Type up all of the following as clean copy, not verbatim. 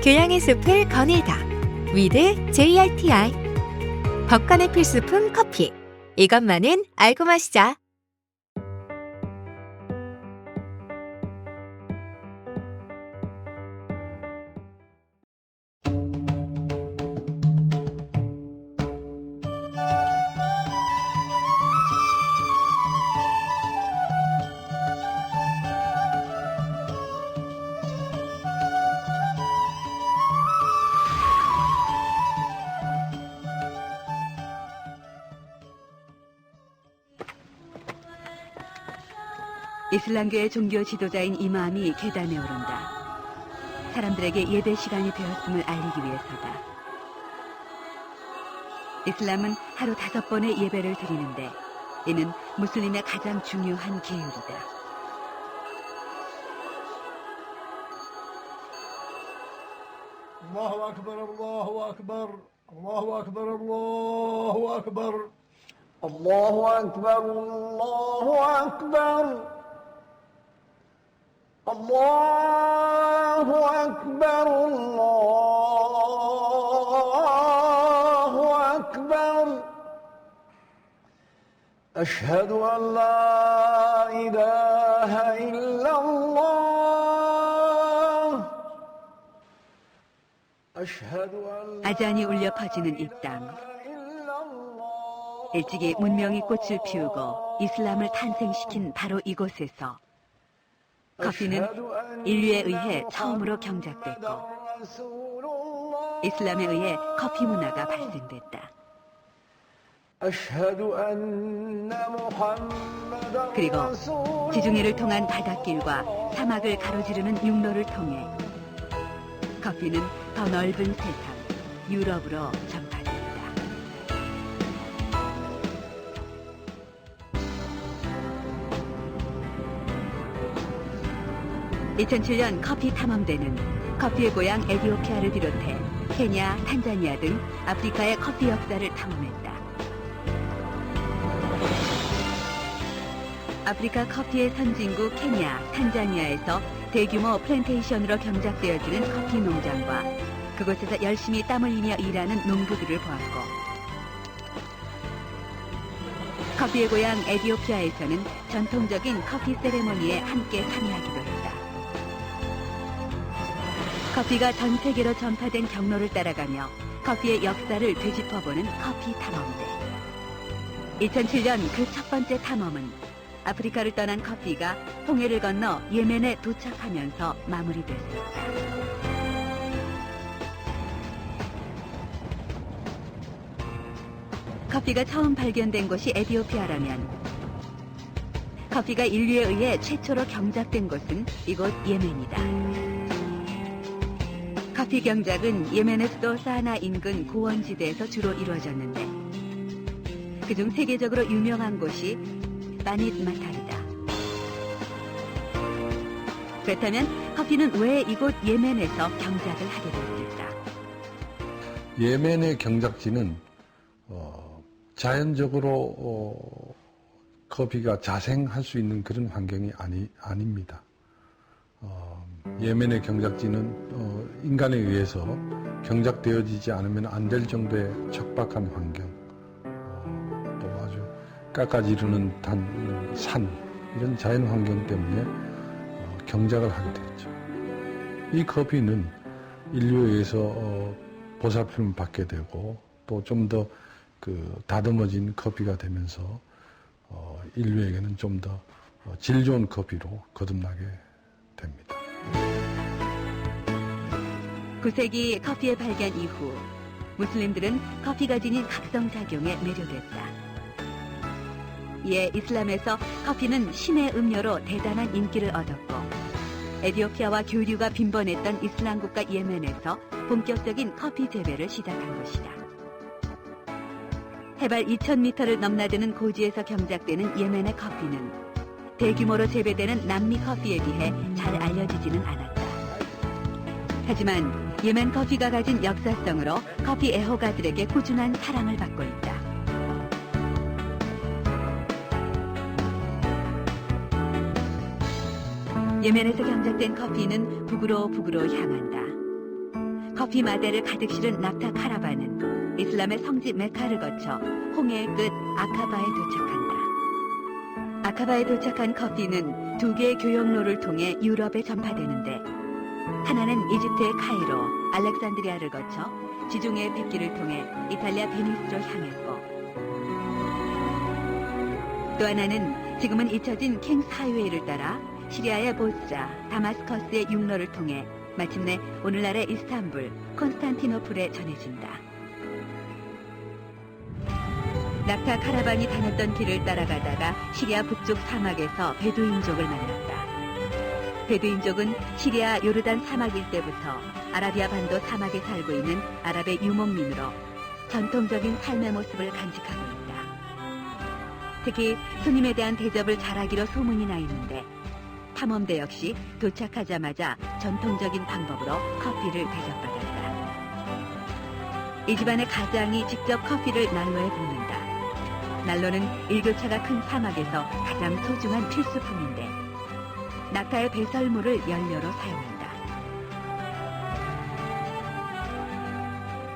교양의 숲을 거닐다. 위드 JRTI. 법관의 필수품 커피. 이것만은 알고 마시자. 이슬람교의 종교 지도자인 이마음이 계단에 오른다. 사람들에게 예배 시간이 되었음을 알리기 위해서다. 이슬람은 하루 5번의 예배를 드리는데 이는 무슬림의 가장 중요한 계율이다. الله أكبر الله أكبر الله أكبر الله أكبر الله أكبر الله أكبر الله أكبر الله أكبر أشهد أن لا إله إلا الله أشهد أن لا 아잔이 울려 퍼지는 이 땅. إلا الله 일찍이 문명이 꽃을 피우고 이슬람을 탄생시킨 바로 이곳에서 커피는 인류에 의해 처음으로 경작됐고 이슬람에 의해 커피 문화가 발생됐다. 그리고 지중해를 통한 바닷길과 사막을 가로지르는 육로를 통해 커피는 더 넓은 세상, 유럽으로 전파됐다. 2007년 커피 탐험대는 커피의 고향 에티오피아를 비롯해 케냐, 탄자니아 등 아프리카의 커피 역사를 탐험했다. 아프리카 커피의 선진국 케냐, 탄자니아에서 대규모 플랜테이션으로 경작되어지는 커피 농장과 그곳에서 열심히 땀을 흘리며 일하는 농부들을 보았고 커피의 고향 에티오피아에서는 전통적인 커피 세레모니에 함께 참여하기도 했다. 커피가 전 세계로 전파된 경로를 따라가며 커피의 역사를 되짚어보는 커피 탐험대. 2007년 그 첫 번째 탐험은 아프리카를 떠난 커피가 홍해를 건너 예멘에 도착하면서 마무리됐습니다. 커피가 처음 발견된 곳이 에티오피아라면 커피가 인류에 의해 최초로 경작된 곳은 이곳 예멘이다. 커피 경작은 예멘의 수도 사나 인근 고원지대에서 주로 이루어졌는데 그중 세계적으로 유명한 곳이 바닛 마타르다. 그렇다면 커피는 왜 이곳 예멘에서 경작을 하게 됐을까? 예멘의 경작지는 자연적으로 커피가 자생할 수 있는 그런 환경이 아닙니다. 예멘의 경작지는 인간에 의해서 경작되어지지 않으면 안 될 정도의 척박한 환경, 또 아주 깎아지르는 산, 이런 자연 환경 때문에 경작을 하게 되었죠. 이 커피는 인류에 의해서 보살핌을 받게 되고 또 좀 더 다듬어진 커피가 되면서 인류에게는 좀 더 질 좋은 커피로 거듭나게 됩니다. 9세기 커피의 발견 이후 무슬림들은 커피가 지닌 각성작용에 매료됐다. 이에 이슬람에서 커피는 신의 음료로 대단한 인기를 얻었고 에티오피아와 교류가 빈번했던 이슬람 국가 예멘에서 본격적인 커피 재배를 시작한 것이다. 해발 2000m를 넘나드는 고지에서 경작되는 예멘의 커피는 대규모로 재배되는 남미 커피에 비해 잘 알려지지는 않았다. 하지만 예멘 커피가 가진 역사성으로 커피 애호가들에게 꾸준한 사랑을 받고 있다. 예멘에서 경작된 커피는 북으로 향한다. 커피 마대를 가득 실은 납타 카라반은 이슬람의 성지 메카를 거쳐 홍해의 끝 아카바에 도착한다. 아카바에 도착한 커피는 두 개의 교역로를 통해 유럽에 전파되는데 하나는 이집트의 카이로, 알렉산드리아를 거쳐 지중해의 빗길을 통해 이탈리아 베니스로 향했고 또 하나는 지금은 잊혀진 킹스 하이웨이를 따라 시리아의 보스라, 다마스커스의 육로를 통해 마침내 오늘날의 이스탄불, 콘스탄티노플에 전해진다. 납타 카라반이 다녔던 길을 따라가다가 시리아 북쪽 사막에서 베두인족을 만났다. 베두인족은 시리아 요르단 사막 일대부터 아라비아 반도 사막에 살고 있는 아랍의 유목민으로 전통적인 삶의 모습을 간직하고 있다. 특히 손님에 대한 대접을 잘하기로 소문이 나 있는데 탐험대 역시 도착하자마자 전통적인 방법으로 커피를 대접받았다. 이 집안의 가장이 직접 커피를 난로에 붓는다. 난로는 일교차가 큰 사막에서 가장 소중한 필수품인데 낙타의 배설물을 연료로 사용한다.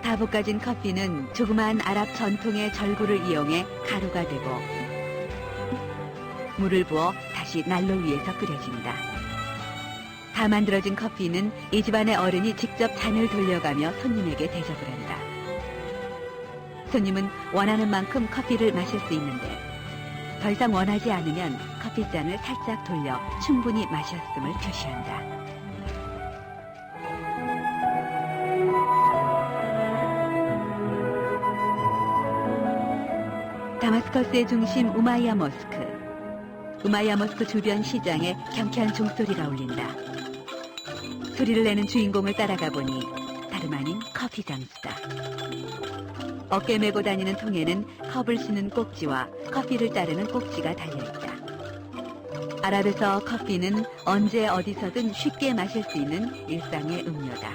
다 볶아진 커피는 조그마한 아랍 전통의 절구를 이용해 가루가 되고 물을 부어 다시 난로 위에서 끓여진다. 다 만들어진 커피는 이 집안의 어른이 직접 잔을 돌려가며 손님에게 대접을 한다. 손님은 원하는 만큼 커피를 마실 수 있는데 더 이상 원하지 않으면 커피잔을 살짝 돌려 충분히 마셨음을 표시한다. 다마스커스의 중심 우마이야 모스크. 우마이야 모스크 주변 시장에 경쾌한 종소리가 울린다. 소리를 내는 주인공을 따라가 보니 다름 아닌 커피 장수다. 어깨 메고 다니는 통에는 컵을 쓰는 꼭지와 커피를 따르는 꼭지가 달려있다. 아랍에서 커피는 언제 어디서든 쉽게 마실 수 있는 일상의 음료다.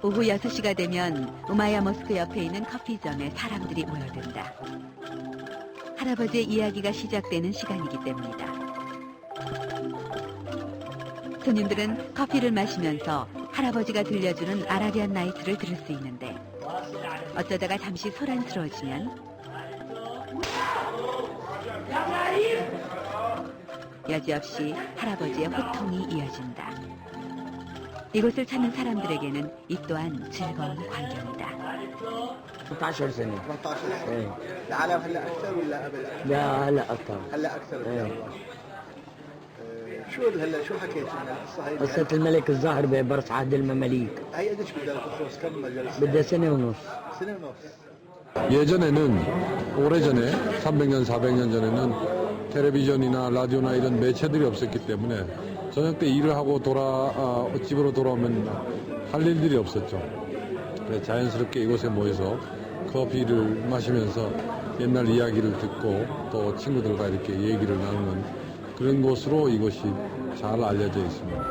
오후 6시가 되면 우마이야 모스크 옆에 있는 커피점에 사람들이 모여든다. 할아버지의 이야기가 시작되는 시간이기 때문이다. 손님들은 커피를 마시면서 할아버지가 들려주는 아라비안 나이트를 들을 수 있는데 어쩌다가 잠시 소란스러워지면 여지없이 할아버지의 호통이 이어진다. 이곳을 찾는 사람들에게는 이 또한 즐거운 광경이다. 18 سنة 18 سنة العالم هلا أكثر ولا قبل؟ لا هلا أكثر هلا أكثر إن شاء الله. شو هلا شو حكيت لنا القصة هي؟ قصة الملك الزاهر ببرص عهد المماليك هي قديش بدها القصص كم جلسة؟ بدها سنة ونص. سنة ونص. 예전에는 오래전에 300년, 400년 전에는 텔레비전이나 라디오나 이런 매체들이 없었기 때문에 저녁 때 일을 하고 집으로 돌아오면 할 일들이 없었죠. 그래서 자연스럽게 이곳에 모여서 커피를 마시면서 옛날 이야기를 듣고 또 친구들과 이렇게 얘기를 나누는 그런 곳으로 이곳이 잘 알려져 있습니다.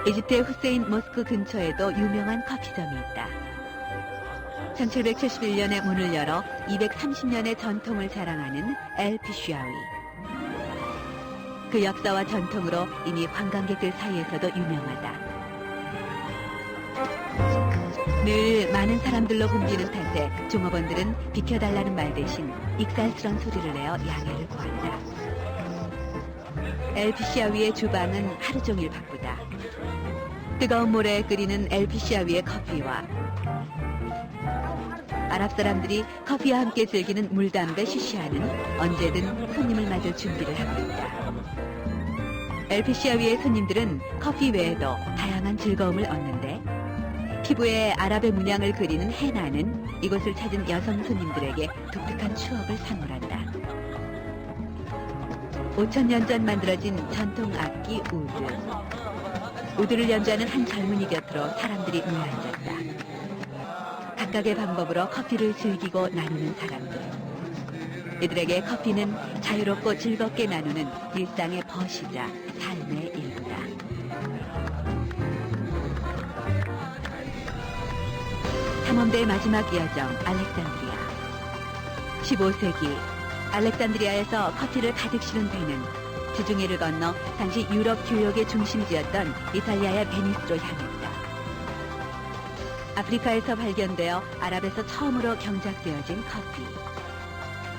이집트의 후세인 모스크 근처에도 유명한 커피점이 있다. 1771년에 문을 열어 230년의 전통을 자랑하는 엘 피슈아위. 그 역사와 전통으로 이미 관광객들 사이에서도 유명하다. 늘 많은 사람들로 붐비는 탓에 종업원들은 비켜달라는 말 대신 익살스런 소리를 내어 양해를 구한다. 엘 피슈아위의 주방은 하루 종일 바쁘다. 뜨거운 모래에 끓이는 엘 피슈아위의 커피와 아랍 사람들이 커피와 함께 즐기는 물담배 시시아는 언제든 손님을 맞을 준비를 하고 있다. 엘피시아위의 손님들은 커피 외에도 다양한 즐거움을 얻는데 피부에 아랍의 문양을 그리는 헤나는 이곳을 찾은 여성 손님들에게 독특한 추억을 선물한다. 5,000년 전 만들어진 전통 악기 우드. 우드를 연주하는 한 젊은이 곁으로 사람들이 모여 앉았다. 각각의 방법으로 커피를 즐기고 나누는 사람들. 이들에게 커피는 자유롭고 즐겁게 나누는 일상의 벗이자 삶의 일부다. 탐험대의 마지막 여정 알렉산드리아. 15세기 알렉산드리아에서 커피를 가득 실은 배는 지중해를 건너 당시 유럽 교역의 중심지였던 이탈리아의 베니스로 향했다. 아프리카에서 발견되어 아랍에서 처음으로 경작되어진 커피.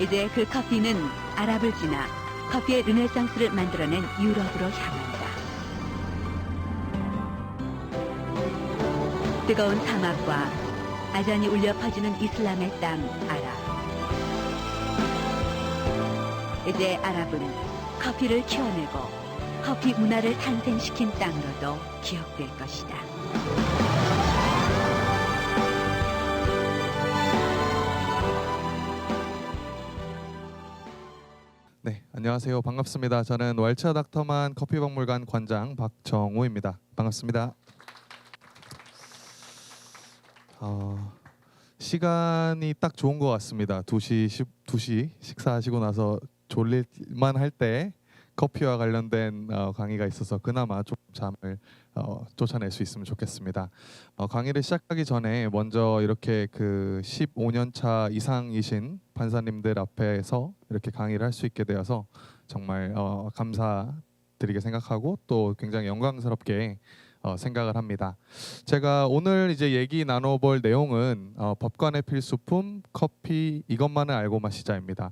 이제 그 커피는 아랍을 지나 커피의 르네상스를 만들어낸 유럽으로 향한다. 뜨거운 사막과 아잔이 울려 퍼지는 이슬람의 땅 아랍. 이제 아랍은 커피를 키워내고 커피 문화를 탄생시킨 땅으로도 기억될 것이다. 네, 안녕하세요. 반갑습니다. 저는 왈츠아 닥터만 커피박물관 관장 박정우입니다. 반갑습니다. 시간이 딱 좋은 것 같습니다. 2시 식사하시고 나서 졸릴만 할 때 커피와 관련된 강의가 있어서 그나마 좀 잠을 쫓아낼 수 있으면 좋겠습니다. 강의를 시작하기 전에 먼저 이렇게 그 15년 차 이상이신 판사님들 앞에서 이렇게 강의를 할 수 있게 되어서 정말 감사드리게 생각하고 또 굉장히 영광스럽게 생각을 합니다. 제가 오늘 이제 얘기 나눠볼 내용은 법관의 필수품 커피 이것만을 알고 마시자입니다.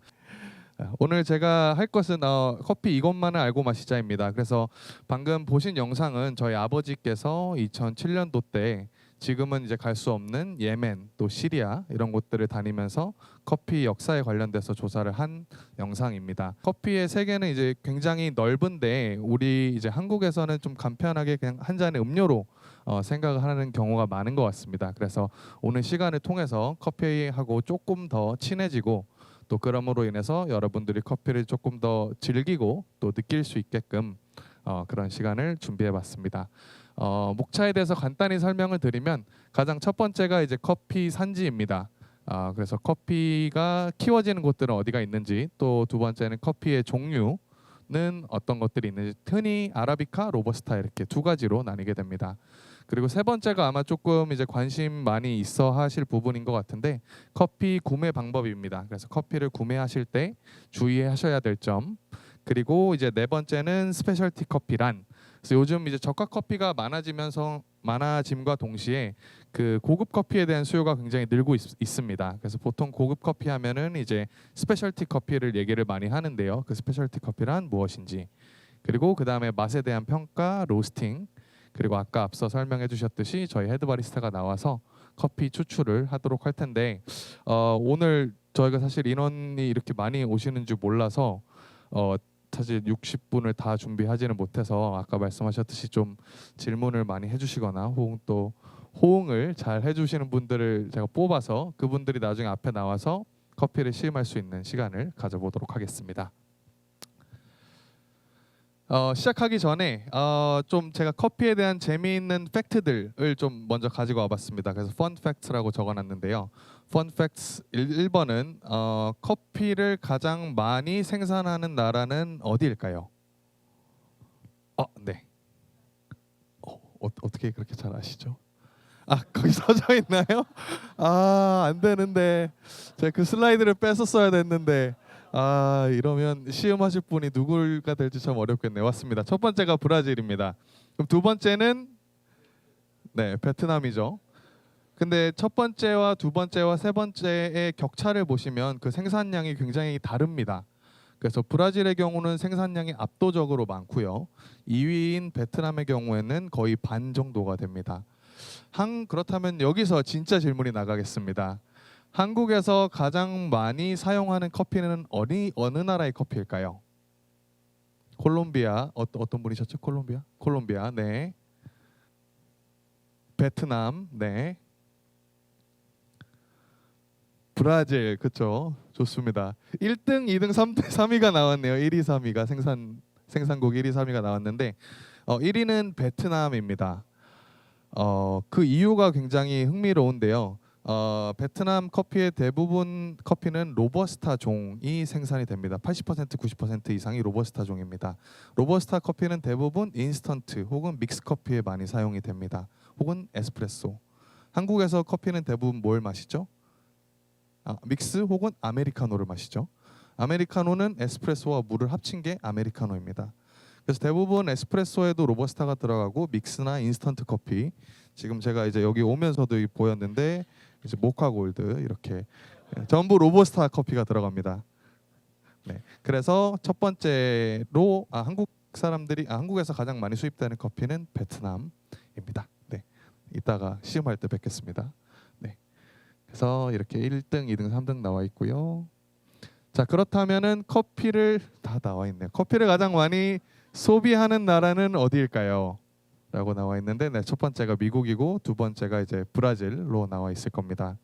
오늘 제가 할 것은 커피 이것만을 알고 마시자입니다. 그래서 방금 보신 영상은 저희 아버지께서 2007년도 때 지금은 이제 갈 수 없는 예멘 또 시리아 이런 곳들을 다니면서 커피 역사에 관련돼서 조사를 한 영상입니다. 커피의 세계는 이제 굉장히 넓은데 우리 이제 한국에서는 좀 간편하게 그냥 한 잔의 음료로 생각을 하는 경우가 많은 것 같습니다. 그래서 오늘 시간을 통해서 커피하고 조금 더 친해지고 또 그럼으로 인해서 여러분들이 커피를 조금 더 즐기고 또 느낄 수 있게끔 그런 시간을 준비해봤습니다. 목차에 대해서 간단히 설명을 드리면 가장 첫 번째가 이제 커피 산지입니다. 그래서 커피가 키워지는 곳들은 어디가 있는지, 또 두 번째는 커피의 종류는 어떤 것들이 있는지, 흔히 아라비카, 로버스타 이렇게 두 가지로 나뉘게 됩니다. 그리고 세 번째가 아마 조금 이제 관심 많이 있어 하실 부분인 것 같은데 커피 구매 방법입니다. 그래서 커피를 구매하실 때 주의하셔야 될 점. 그리고 이제 네 번째는 스페셜티 커피란, 그래서 요즘 이제 저가 커피가 많아짐과 동시에 그 고급 커피에 대한 수요가 굉장히 늘고 있습니다. 그래서 보통 고급 커피 하면은 이제 스페셜티 커피를 얘기를 많이 하는데요. 그 스페셜티 커피란 무엇인지, 그리고 그 다음에 맛에 대한 평가, 로스팅, 그리고 아까 앞서 설명해 주셨듯이 저희 헤드바리스타가 나와서 커피 추출을 하도록 할 텐데 오늘 저희가 사실 인원이 이렇게 많이 오시는 줄 몰라서 사실 60분을 다 준비하지는 못해서 아까 말씀하셨듯이 좀 질문을 많이 해주시거나 호응을 잘 해주시는 분들을 제가 뽑아서 그분들이 나중에 앞에 나와서 커피를 시음할 수 있는 시간을 가져보도록 하겠습니다. 시작하기 전에 좀 제가 커피에 대한 재미있는 팩트들을 좀 먼저 가지고 와봤습니다. 그래서 Fun Facts라고 적어놨는데요. Fun Facts 1번은 커피를 가장 많이 생산하는 나라는 어디일까요? 네. 어떻게 그렇게 잘 아시죠? 거기 써져 있나요? 안 되는데 제가 그 슬라이드를 뺐었어야 됐는데 이러면 시음하실 분이 누굴까 될지 참 어렵겠네요. 맞습니다. 첫 번째가 브라질입니다. 그럼 두 번째는 베트남이죠. 근데 첫 번째와 두 번째와 세 번째의 격차를 보시면 그 생산량이 굉장히 다릅니다. 그래서 브라질의 경우는 생산량이 압도적으로 많고요. 2위인 베트남의 경우에는 거의 반 정도가 됩니다. 그렇다면 여기서 진짜 질문이 나가겠습니다. 한국에서 가장 많이 사용하는 커피는 어느 나라의 커피일까요? 콜롬비아. 어떤 분이셨죠? 콜롬비아. 네. 베트남. 네. 브라질. 그렇죠. 좋습니다. 1등, 2등, 3위가 나왔네요. 1위, 3위가 생산국 1위, 3위가 나왔는데 1위는 베트남입니다. 그 이유가 굉장히 흥미로운데요. 베트남 커피의 대부분 커피는 로버스타 종이 생산이 됩니다. 80% 90% 이상이 로버스타 종입니다. 로버스타 커피는 대부분 인스턴트 혹은 믹스 커피에 많이 사용이 됩니다. 혹은 에스프레소. 한국에서 커피는 대부분 뭘 마시죠? 믹스 혹은 아메리카노를 마시죠. 아메리카노는 에스프레소와 물을 합친 게 아메리카노입니다. 그래서 대부분 에스프레소에도 로버스타가 들어가고 믹스나 인스턴트 커피, 지금 제가 이제 여기 오면서도 보였는데 이제 모카 골드 이렇게 전부 로버스타 커피가 들어갑니다. 네, 그래서 첫 번째로 한국에서 가장 많이 수입되는 커피는 베트남입니다. 네, 이따가 시음할 때 뵙겠습니다. 네, 그래서 이렇게 1등, 2등, 3등 나와 있고요. 자, 그렇다면은 커피를 다 나와 있네요. 커피를 가장 많이 소비하는 나라는 어디일까요? 라고 나와 있는데, 네, 첫 번째가 미국이고 두 번째가 이제 브라질로 나와 있을 겁니다.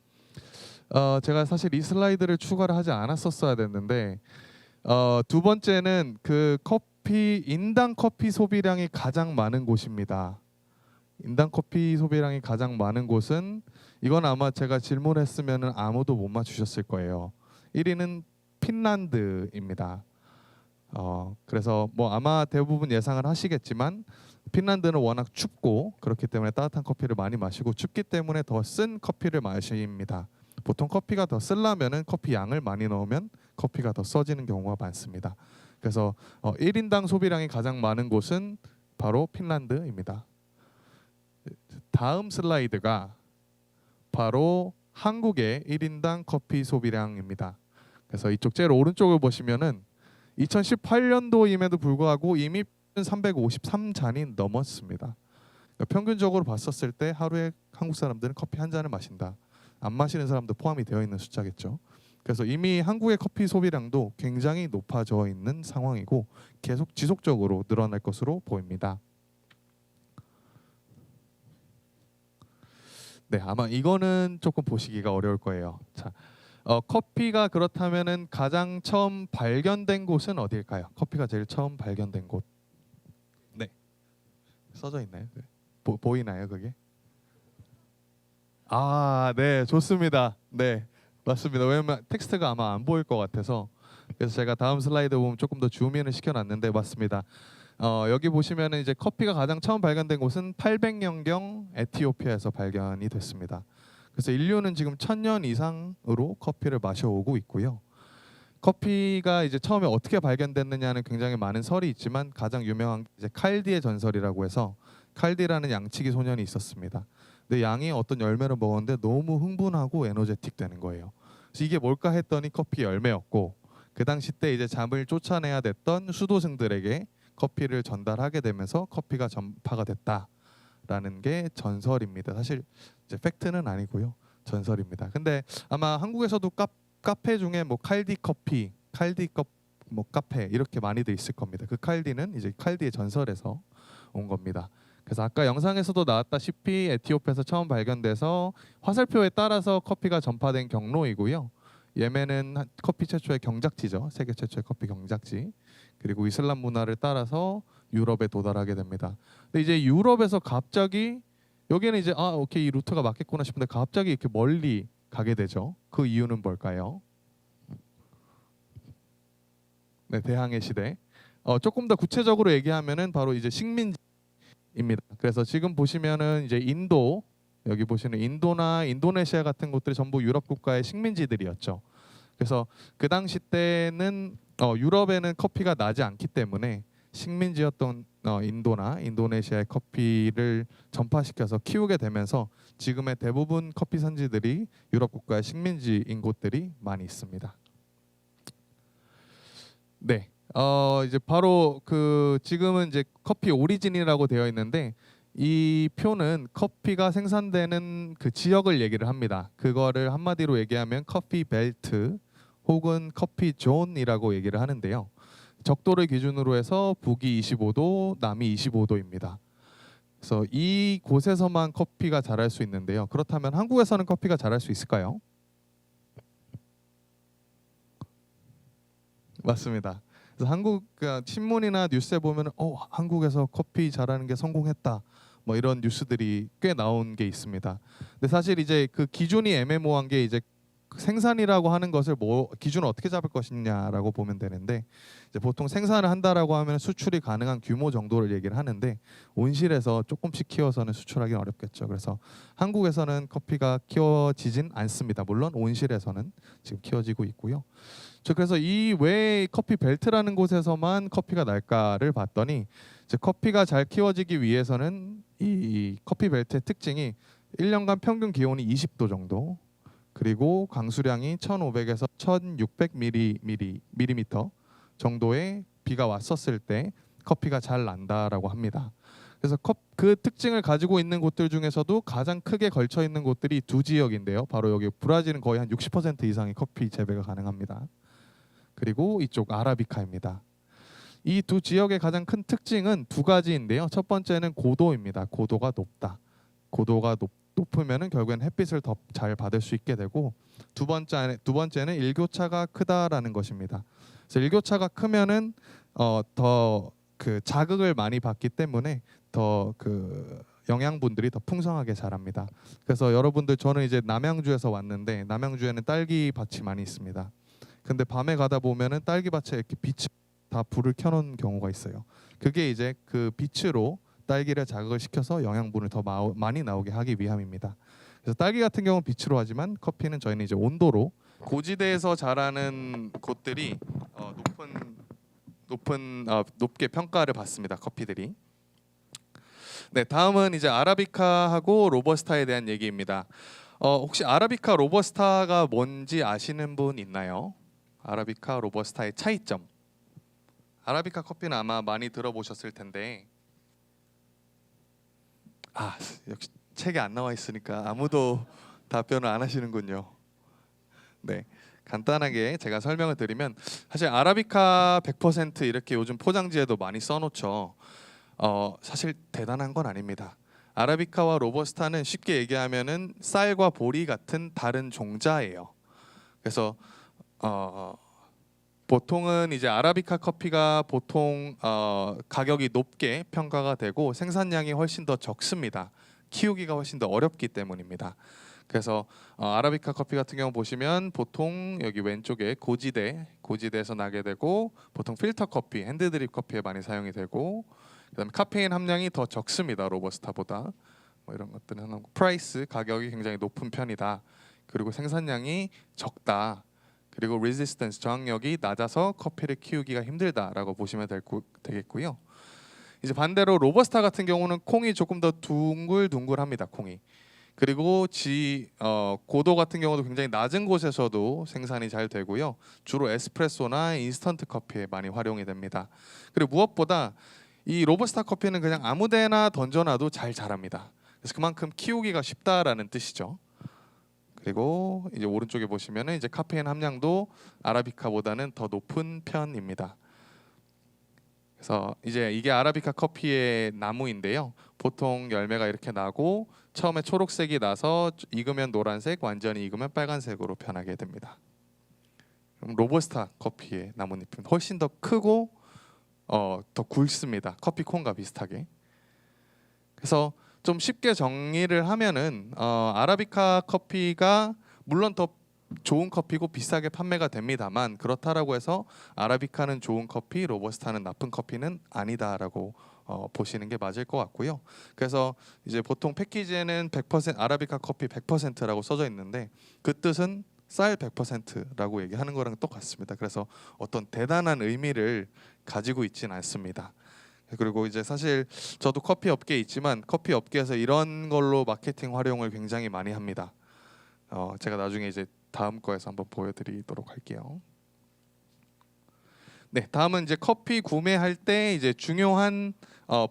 제가 사실 이 슬라이드를 추가를 하지 않았었어야 됐는데, 두 번째는 그 인당 커피 소비량이 가장 많은 곳입니다. 인당 커피 소비량이 가장 많은 곳은, 이건 아마 제가 질문했으면 아무도 못 맞추셨을 거예요. 1위는 핀란드입니다. 그래서 뭐 아마 대부분 예상을 하시겠지만 핀란드는 워낙 춥고 그렇기 때문에 따뜻한 커피를 많이 마시고, 춥기 때문에 더 쓴 커피를 마십니다. 보통 커피가 더 쓰려면은 커피 양을 많이 넣으면 커피가 더 써지는 경우가 많습니다. 그래서 1인당 소비량이 가장 많은 곳은 바로 핀란드입니다. 다음 슬라이드가 바로 한국의 1인당 커피 소비량입니다. 그래서 이쪽 제일 오른쪽을 보시면은 2018년도임에도 불구하고 이미 353잔이 넘었습니다. 그러니까 평균적으로 봤었을 때 하루에 한국 사람들은 커피 한 잔을 마신다. 안 마시는 사람도 포함이 되어 있는 숫자겠죠. 그래서 이미 한국의 커피 소비량도 굉장히 높아져 있는 상황이고 계속 지속적으로 늘어날 것으로 보입니다. 네, 아마 이거는 조금 보시기가 어려울 거예요. 자, 커피가 그렇다면은 가장 처음 발견된 곳은 어디일까요? 커피가 제일 처음 발견된 곳. 네, 써져 있나요? 네. 보이나요, 그게? 아, 네, 좋습니다. 네, 맞습니다. 왜냐면 텍스트가 아마 안 보일 것 같아서, 그래서 제가 다음 슬라이드 보면 조금 더 줌인을 시켜놨는데, 맞습니다. 여기 보시면은 이제 커피가 가장 처음 발견된 곳은 800년경 에티오피아에서 발견이 됐습니다. 그래서 인류는 지금 1000년 이상으로 커피를 마셔오고 있고요. 커피가 이제 처음에 어떻게 발견됐느냐는 굉장히 많은 설이 있지만 가장 유명한 게 이제 칼디의 전설이라고 해서, 칼디라는 양치기 소년이 있었습니다. 근데 양이 어떤 열매를 먹었는데 너무 흥분하고 에너제틱 되는 거예요. 그래서 이게 뭘까 했더니 커피 열매였고, 그 당시 때 이제 잠을 쫓아내야 됐던 수도승들에게 커피를 전달하게 되면서 커피가 전파가 됐다라는 게 전설입니다. 사실 이제 팩트는 아니고요, 전설입니다. 근데 아마 한국에서도 카페 중에 뭐 칼디 커피, 뭐 카페 이렇게 많이들 있을 겁니다. 그 칼디는 이제 칼디의 전설에서 온 겁니다. 그래서 아까 영상에서도 나왔다시피 에티오피아에서 처음 발견돼서 화살표에 따라서 커피가 전파된 경로이고요. 예멘은 커피 최초의 경작지죠. 세계 최초의 커피 경작지. 그리고 이슬람 문화를 따라서 유럽에 도달하게 됩니다. 근데 이제 유럽에서 갑자기 여기는 이제 오케이, 이 루트가 맞겠구나 싶은데 갑자기 이렇게 멀리 가게 되죠. 그 이유는 뭘까요? 네, 대항해 시대. 조금 더 구체적으로 얘기하면은 바로 이제 식민지입니다. 그래서 지금 보시면은 이제 인도, 여기 보시는 인도나 인도네시아 같은 곳들이 전부 유럽 국가의 식민지들이었죠. 그래서 그 당시 때는 유럽에는 커피가 나지 않기 때문에 식민지였던 인도나 인도네시아의 커피를 전파시켜서 키우게 되면서 지금의 대부분 커피 산지들이 유럽 국가의 식민지인 곳들이 많이 있습니다. 네, 이제 바로 지금은 이제 커피 오리진이라고 되어 있는데, 이 표는 커피가 생산되는 그 지역을 얘기를 합니다. 그거를 한마디로 얘기하면 커피 벨트 혹은 커피 존이라고 얘기를 하는데요. 적도를 기준으로 해서 북이 25도, 남이 25도입니다. 그래서 이 곳에서만 커피가 자랄 수 있는데요. 그렇다면 한국에서는 커피가 자랄 수 있을까요? 맞습니다. 그래서 한국 신문이나 뉴스에 보면 한국에서 커피 자라는 게 성공했다, 뭐 이런 뉴스들이 꽤 나온 게 있습니다. 근데 사실 이제 그 기준이 애매모호한 게, 이제 생산이라고 하는 것을 뭐 기준을 어떻게 잡을 것이냐라고 보면 되는데 이제 보통 생산을 한다라고 하면 수출이 가능한 규모 정도를 얘기를 하는데 온실에서 조금씩 키워서는 수출하기 어렵겠죠. 그래서 한국에서는 커피가 키워지진 않습니다. 물론 온실에서는 지금 키워지고 있고요. 그래서 이 왜 커피 벨트라는 곳에서만 커피가 날까를 봤더니 이제 커피가 잘 키워지기 위해서는 이 커피 벨트의 특징이 1년간 평균 기온이 20도 정도, 그리고 강수량이 1,500에서 1,600 밀리미터 정도의 비가 왔었을 때 커피가 잘 난다라고 합니다. 그래서 그 특징을 가지고 있는 곳들 중에서도 가장 크게 걸쳐 있는 곳들이 두 지역인데요. 바로 여기 브라질은 거의 한 60% 이상의 커피 재배가 가능합니다. 그리고 이쪽 아라비카입니다. 이 두 지역의 가장 큰 특징은 두 가지인데요. 첫 번째는 고도입니다. 고도가 높다. 고도가 높으면은 결국엔 햇빛을 더 잘 받을 수 있게 되고 두 번째는 일교차가 크다라는 것입니다. 그래서 일교차가 크면은 더 그 자극을 많이 받기 때문에 더 그 영양분들이 더 풍성하게 자랍니다. 그래서 여러분들 저는 이제 남양주에서 왔는데 남양주에는 딸기 밭이 많이 있습니다. 근데 밤에 가다 보면은 딸기 밭에 이렇게 빛이 다 불을 켜놓은 경우가 있어요. 그게 이제 그 빛으로 딸기를 자극을 시켜서 영양분을 더 많이 나오게 하기 위함입니다. 그래서 딸기 같은 경우는 빛으로 하지만 커피는 저희는 이제 온도로 고지대에서 자라는 곳들이 높게 평가를 받습니다. 커피들이. 네, 다음은 이제 아라비카하고 로버스타에 대한 얘기입니다. 혹시 아라비카 로버스타가 뭔지 아시는 분 있나요? 아라비카 로버스타의 차이점. 아라비카 커피는 아마 많이 들어보셨을 텐데 역시 책에 안 나와 있으니까 아무도 답변을 안 하시는군요. 네, 간단하게 제가 설명을 드리면 사실 아라비카 100% 이렇게 요즘 포장지에도 많이 써놓죠. 사실 대단한 건 아닙니다. 아라비카와 로버스타는 쉽게 얘기하면은 쌀과 보리 같은 다른 종자예요. 그래서 보통은 이제 아라비카 커피가 보통 가격이 높게 평가가 되고 생산량이 훨씬 더 적습니다. 키우기가 훨씬 더 어렵기 때문입니다. 그래서 아라비카 커피 같은 경우 보시면 보통 여기 왼쪽에 고지대에서 나게 되고 보통 필터 커피, 핸드드립 커피에 많이 사용이 되고 그다음에 카페인 함량이 더 적습니다. 로버스타보다 뭐 이런 것들은 하고 프라이스 가격이 굉장히 높은 편이다. 그리고 생산량이 적다. 그리고 레지스턴스 저항력이 낮아서 커피를 키우기가 힘들다라고 보시면 되겠고요. 이제 반대로 로버스타 같은 경우는 콩이 조금 더 둥글둥글합니다. 콩이. 그리고 고도 같은 경우도 굉장히 낮은 곳에서도 생산이 잘 되고요. 주로 에스프레소나 인스턴트 커피에 많이 활용이 됩니다. 그리고 무엇보다 이 로버스타 커피는 그냥 아무데나 던져놔도 잘 자랍니다. 그래서 그만큼 키우기가 쉽다라는 뜻이죠. 그리고 이제 오른쪽에 보시면은 이제 카페인 함량도 아라비카보다는 더 높은 편입니다. 그래서 이제 이게 아라비카 커피의 나무인데요. 보통 열매가 이렇게 나고 처음에 초록색이 나서 익으면 노란색, 완전히 익으면 빨간색으로 변하게 됩니다. 그럼 로버스타 커피의 나뭇잎은 훨씬 더 크고 더 굵습니다. 커피콘과 비슷하게. 그래서 좀 쉽게 정리를 하면은 아라비카 커피가 물론 더 좋은 커피고 비싸게 판매가 됩니다만 그렇다라고 해서 아라비카는 좋은 커피, 로버스타는 나쁜 커피는 아니다라고 보시는 게 맞을 것 같고요. 그래서 이제 보통 패키지에는 100% 아라비카 커피 100%라고 써져 있는데 그 뜻은 쌀 100%라고 얘기하는 거랑 똑같습니다. 그래서 어떤 대단한 의미를 가지고 있지는 않습니다. 그리고 이제 사실 저도 커피 업계에 있지만 커피 업계에서 이런 걸로 마케팅 활용을 굉장히 많이 합니다. 제가 나중에 이제 다음 거에서 한번 보여드리도록 할게요. 네, 다음은 이제 커피 구매할 때 이제 중요한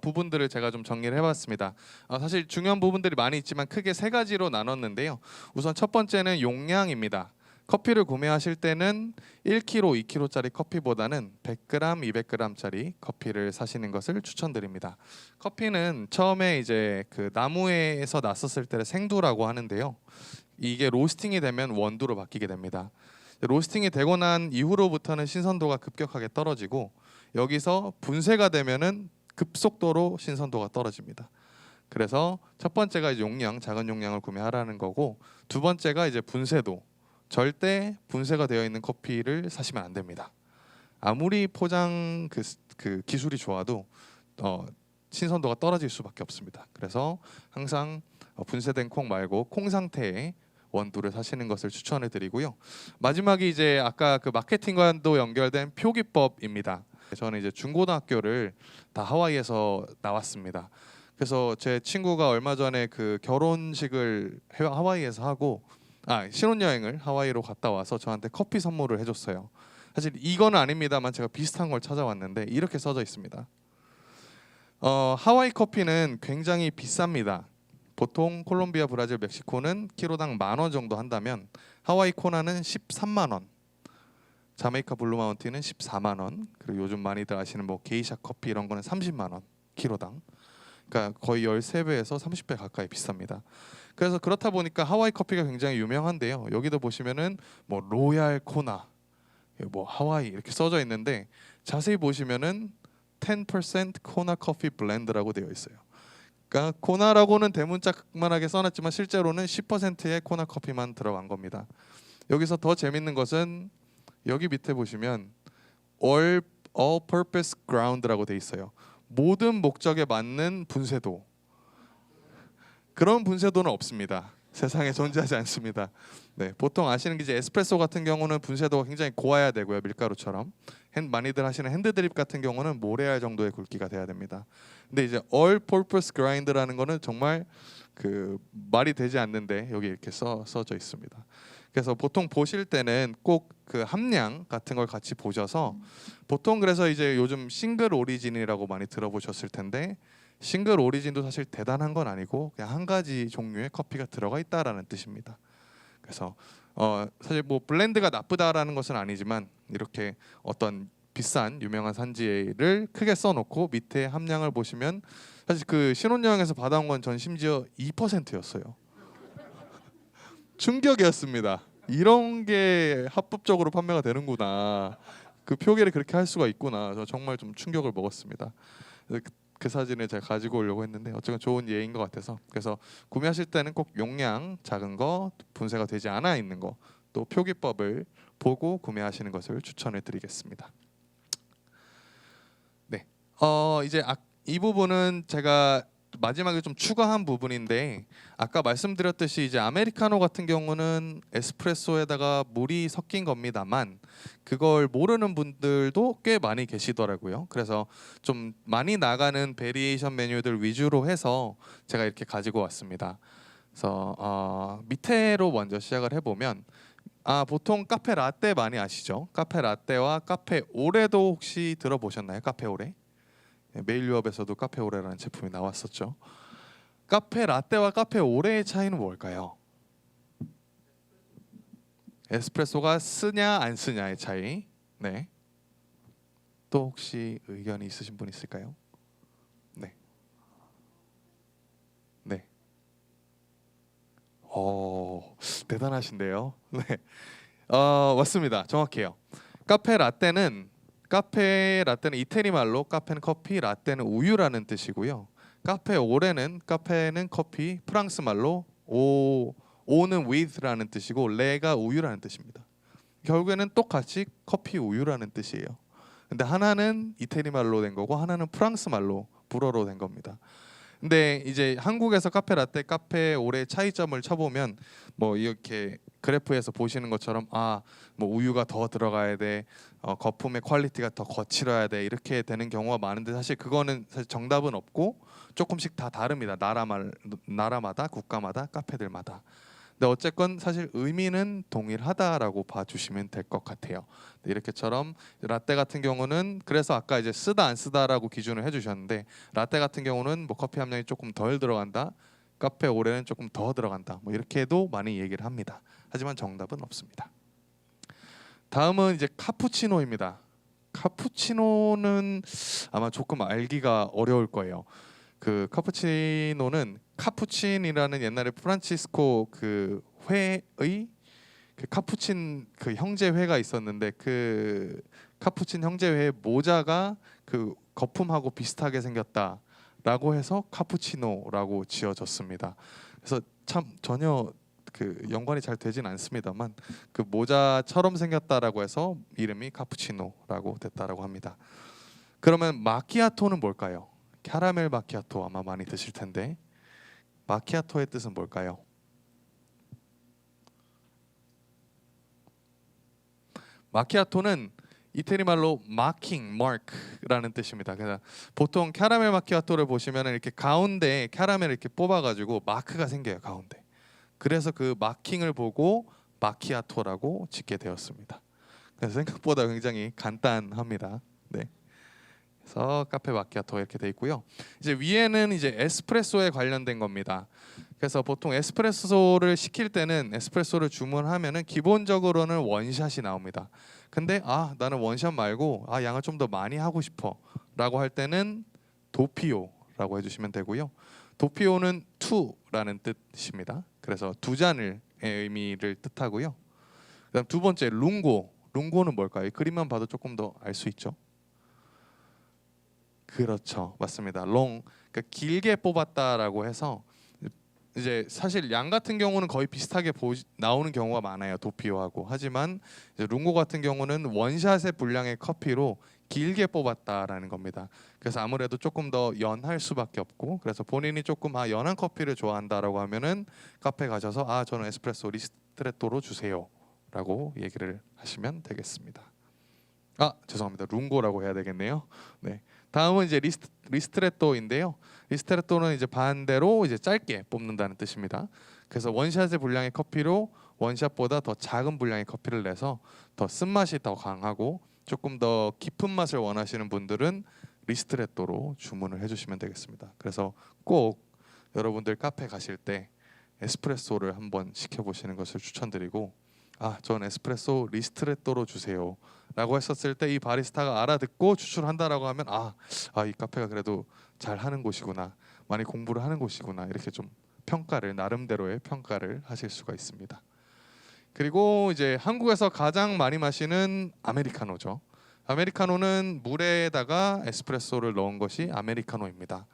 부분들을 제가 좀 정리를 해봤습니다. 사실 중요한 부분들이 많이 있지만 크게 세 가지로 나눴는데요. 우선 첫 번째는 용량입니다. 커피를 구매하실 때는 1kg, 2kg짜리 커피보다는 100g, 200g짜리 커피를 사시는 것을 추천드립니다. 커피는 처음에 이제 그 나무에서 났었을 때를 생두라고 하는데요. 이게 로스팅이 되면 원두로 바뀌게 됩니다. 로스팅이 되고 난 이후로부터는 신선도가 급격하게 떨어지고 여기서 분쇄가 되면은 급속도로 신선도가 떨어집니다. 그래서 첫 번째가 이제 용량, 작은 용량을 구매하라는 거고 두 번째가 이제 분쇄도. 절대 분쇄가 되어 있는 커피를 사시면 안 됩니다. 아무리 포장 그 기술이 좋아도 신선도가 떨어질 수밖에 없습니다. 그래서 항상 분쇄된 콩 말고 콩 상태의 원두를 사시는 것을 추천해 드리고요. 마지막이 이제 아까 그 마케팅과도 연결된 표기법입니다. 저는 이제 중고등학교를 다 하와이에서 나왔습니다. 그래서 제 친구가 얼마 전에 그 결혼식을 하와이에서 하고 신혼여행을 하와이로 갔다 와서 저한테 커피 선물을 해줬어요. 사실 이거는 아닙니다만 제가 비슷한 걸 찾아왔는데 이렇게 써져 있습니다. 하와이 커피는 굉장히 비쌉니다. 보통 콜롬비아, 브라질, 멕시코는 키로당 10,000원 정도 한다면 하와이 코나는 13만 원, 자메이카 블루 마운틴은 14만 원, 그리고 요즘 많이들 아시는 뭐 게이샤 커피 이런 거는 30만 원 키로당. 그러니까 거의 13배에서 30배 가까이 비쌉니다. 그래서 그렇다 보니까 하와이 커피가 굉장히 유명한데요. 여기도 보시면은 뭐 로얄 코나, 뭐 하와이 이렇게 써져 있는데 자세히 보시면은 10% 코나 커피 블렌드라고 되어 있어요. 그러니까 코나라고는 대문짝만하게 써놨지만 실제로는 10%의 코나 커피만 들어간 겁니다. 여기서 더 재밌는 것은 여기 밑에 보시면 all purpose ground라고 돼 있어요. 모든 목적에 맞는 분쇄도. 그런 분쇄도는 없습니다. 세상에 존재하지 않습니다. 네, 보통 아시는 게 이제 에스프레소 같은 경우는 분쇄도가 굉장히 고와야 되고요, 밀가루처럼. 많이들 하시는 핸드드립 같은 경우는 모래알 정도의 굵기가 돼야 됩니다. 근데 이제 all purpose grind라는 거는 정말 그 말이 되지 않는데 여기 이렇게 써져 있습니다. 그래서 보통 보실 때는 꼭 그 함량 같은 걸 같이 보셔서 보통 그래서 이제 요즘 싱글 오리진이라고 많이 들어보셨을 텐데 싱글 오리진도 사실 대단한 건 아니고 그냥 한 가지 종류의 커피가 들어가 있다라는 뜻입니다. 그래서 사실 뭐 블렌드가 나쁘다라는 것은 아니지만 이렇게 어떤 비싼 유명한 산지를 크게 써놓고 밑에 함량을 보시면 사실 그 신혼여행에서 받아온 건 전 심지어 2%였어요. 충격이었습니다. 이런 게 합법적으로 판매가 되는구나. 그 표기를 그렇게 할 수가 있구나. 저 정말 좀 충격을 먹었습니다. 그 사진을 제가 가지고 오려고 했는데 어쨌든 좋은 예인 것 같아서 그래서 구매하실 때는 꼭 용량 작은 거, 분쇄가 되지 않아 있는 거, 또 표기법을 보고 구매하시는 것을 추천해 드리겠습니다. 네, 이제 이 부분은 제가 마지막에 좀 추가한 부분인데 아까 말씀드렸듯이 이제 아메리카노 같은 경우는 에스프레소에다가 물이 섞인 겁니다만 그걸 모르는 분들도 꽤 많이 계시더라고요. 그래서 좀 많이 나가는 베리에이션 메뉴들 위주로 해서 제가 이렇게 가지고 왔습니다. 그래서 밑에로 먼저 시작을 해보면 보통 카페 라떼 많이 아시죠? 카페 라떼와 카페 오레도 혹시 들어보셨나요? 카페 오레? 메일 유업에서도 카페 오레라는 제품이 나왔었죠. 카페 라떼와 카페 오레의 차이는 뭘까요? 에스프레소가 쓰냐 안 쓰냐의 차이. 네. 또 혹시 의견이 있으신 분 있을까요? 네. 네. 대단하신데요. 네. 맞습니다. 정확해요. 카페 라떼는 이태리 말로 카페는 커피, 라떼는 우유라는 뜻이고요. 카페는 커피, 프랑스 말로 오는 with라는 뜻이고 레가 우유라는 뜻입니다. 결국에는 똑같이 커피 우유라는 뜻이에요. 근데 하나는 이태리 말로 된 거고 하나는 프랑스 말로 불어로 된 겁니다. 근데 이제 한국에서 카페 라떼, 카페 오레 차이점을 쳐보면 뭐 이렇게 그래프에서 보시는 것처럼 뭐 우유가 더 들어가야 돼, 거품의 퀄리티가 더 거칠어야 돼 이렇게 되는 경우가 많은데 사실 그거는 사실 정답은 없고 조금씩 다 다릅니다. 나라마다, 국가마다, 카페들마다. 근데 어쨌건 사실 의미는 동일하다라고 봐주시면 될 것 같아요. 이렇게처럼 라떼 같은 경우는 그래서 아까 이제 쓰다 안 쓰다라고 기준을 해주셨는데 라떼 같은 경우는 뭐 커피 함량이 조금 덜 들어간다, 카페 오레는 조금 더 들어간다, 뭐 이렇게도 많이 얘기를 합니다. 하지만 정답은 없습니다. 다음은 이제 카푸치노입니다. 카푸치노는 아마 조금 알기가 어려울 거예요. 그 카푸치노는 카푸친이라는 옛날에 프란치스코 그 회의 그 카푸친 그 형제회가 있었는데 그 카푸친 형제회의 모자가 그 거품하고 비슷하게 생겼다라고 해서 카푸치노라고 지어졌습니다. 그래서 참 전혀 그 연관이 잘 되진 않습니다만 그 모자처럼 생겼다라고 해서 이름이 카푸치노라고 됐다라고 합니다. 그러면 마키아토는 뭘까요? 캐러멜 마키아토 아마 많이 드실 텐데 마키아토의 뜻은 뭘까요? 마키아토는 이태리 말로 마킹, 마크라는 뜻입니다. 그래서 보통 캐러멜 마키아토를 보시면 이렇게 가운데 캐러멜을 이렇게 뽑아가지고 마크가 생겨요 가운데. 그래서 그 마킹을 보고 마키아토라고 짓게 되었습니다. 그래서 생각보다 굉장히 간단합니다. 네. 그래서 카페 마키아토 이렇게 돼 있고요. 이제 위에는 이제 에스프레소에 관련된 겁니다. 그래서 보통 에스프레소를 시킬 때는 에스프레소를 주문하면은 기본적으로는 원샷이 나옵니다. 근데 나는 원샷 말고 양을 좀 더 많이 하고 싶어라고 할 때는 도피오라고 해주시면 되고요. 도피오는 투라는 뜻입니다. 그래서 두 잔을 의미를 뜻하고요. 그다음 두 번째 룽고. 룽고는 뭘까요? 이 그림만 봐도 조금 더 알 수 있죠. 그렇죠, 맞습니다. 롱, 그러니까 길게 뽑았다라고 해서 이제 사실 양 같은 경우는 거의 비슷하게 나오는 경우가 많아요, 도피오하고. 하지만 이제 룽고 같은 경우는 원샷의 분량의 커피로 길게 뽑았다라는 겁니다. 그래서 아무래도 조금 더 연할 수밖에 없고, 그래서 본인이 조금 연한 커피를 좋아한다라고 하면은 카페 가셔서 저는 에스프레소 리스트레토로 주세요라고 얘기를 하시면 되겠습니다. 죄송합니다, 룽고라고 해야 되겠네요. 네. 다음은 이제 리스트레토인데요. 리스트레토는 이제 반대로 이제 짧게 뽑는다는 뜻입니다. 그래서 원샷의 분량의 커피로 원샷보다 더 작은 분량의 커피를 내서 더 쓴맛이 더 강하고 조금 더 깊은 맛을 원하시는 분들은 리스트레토로 주문을 해주시면 되겠습니다. 그래서 꼭 여러분들 카페 가실 때 에스프레소를 한번 시켜보시는 것을 추천드리고 전 에스프레소 리스트레토로 주세요 라고 했었을 때 이 바리스타가 알아듣고 추출한다라고 하면 이 카페가 그래도 잘 하는 곳이구나, 많이 공부를 하는 곳이구나, 이렇게 좀 나름대로의 평가를 하실 수가 있습니다. 그리고 이제 한국에서 가장 많이 마시는 아메리카노죠. 아메리카노는 물에다가 에스프레소를 넣은 것이 아메리카노입니다.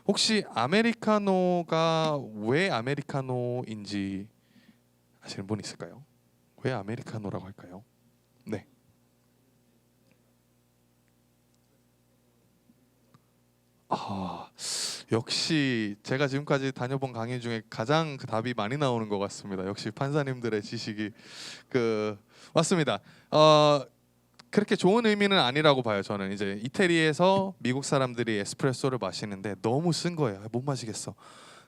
혹시 아메리카노가 왜 아메리카노인지 아시는 분 있을까요? 왜 아메리카노라고 할까요? 네. 역시 제가 지금까지 다녀본 강의 중에 가장 그 답이 많이 나오는 것 같습니다. 역시 판사님들의 지식이 맞습니다. 그렇게 좋은 의미는 아니라고 봐요. 저는 이제 이태리에서 미국 사람들이 에스프레소를 마시는데 너무 쓴 거예요. 못 마시겠어.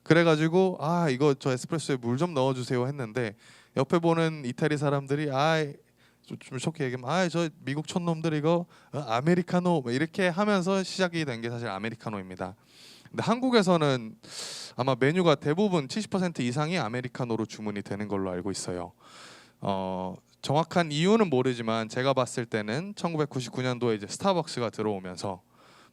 그래가지고 이거 저 에스프레소에 물 좀 넣어주세요 했는데 옆에 보는 이태리 사람들이 좀 좋게 얘기하면 저 미국 촌놈들 이거 아메리카노 이렇게 하면서 시작이 된 게 사실 아메리카노입니다. 근데 한국에서는 아마 메뉴가 대부분 70% 이상이 아메리카노로 주문이 되는 걸로 알고 있어요. 정확한 이유는 모르지만 제가 봤을 때는 1999년도에 이제 스타벅스가 들어오면서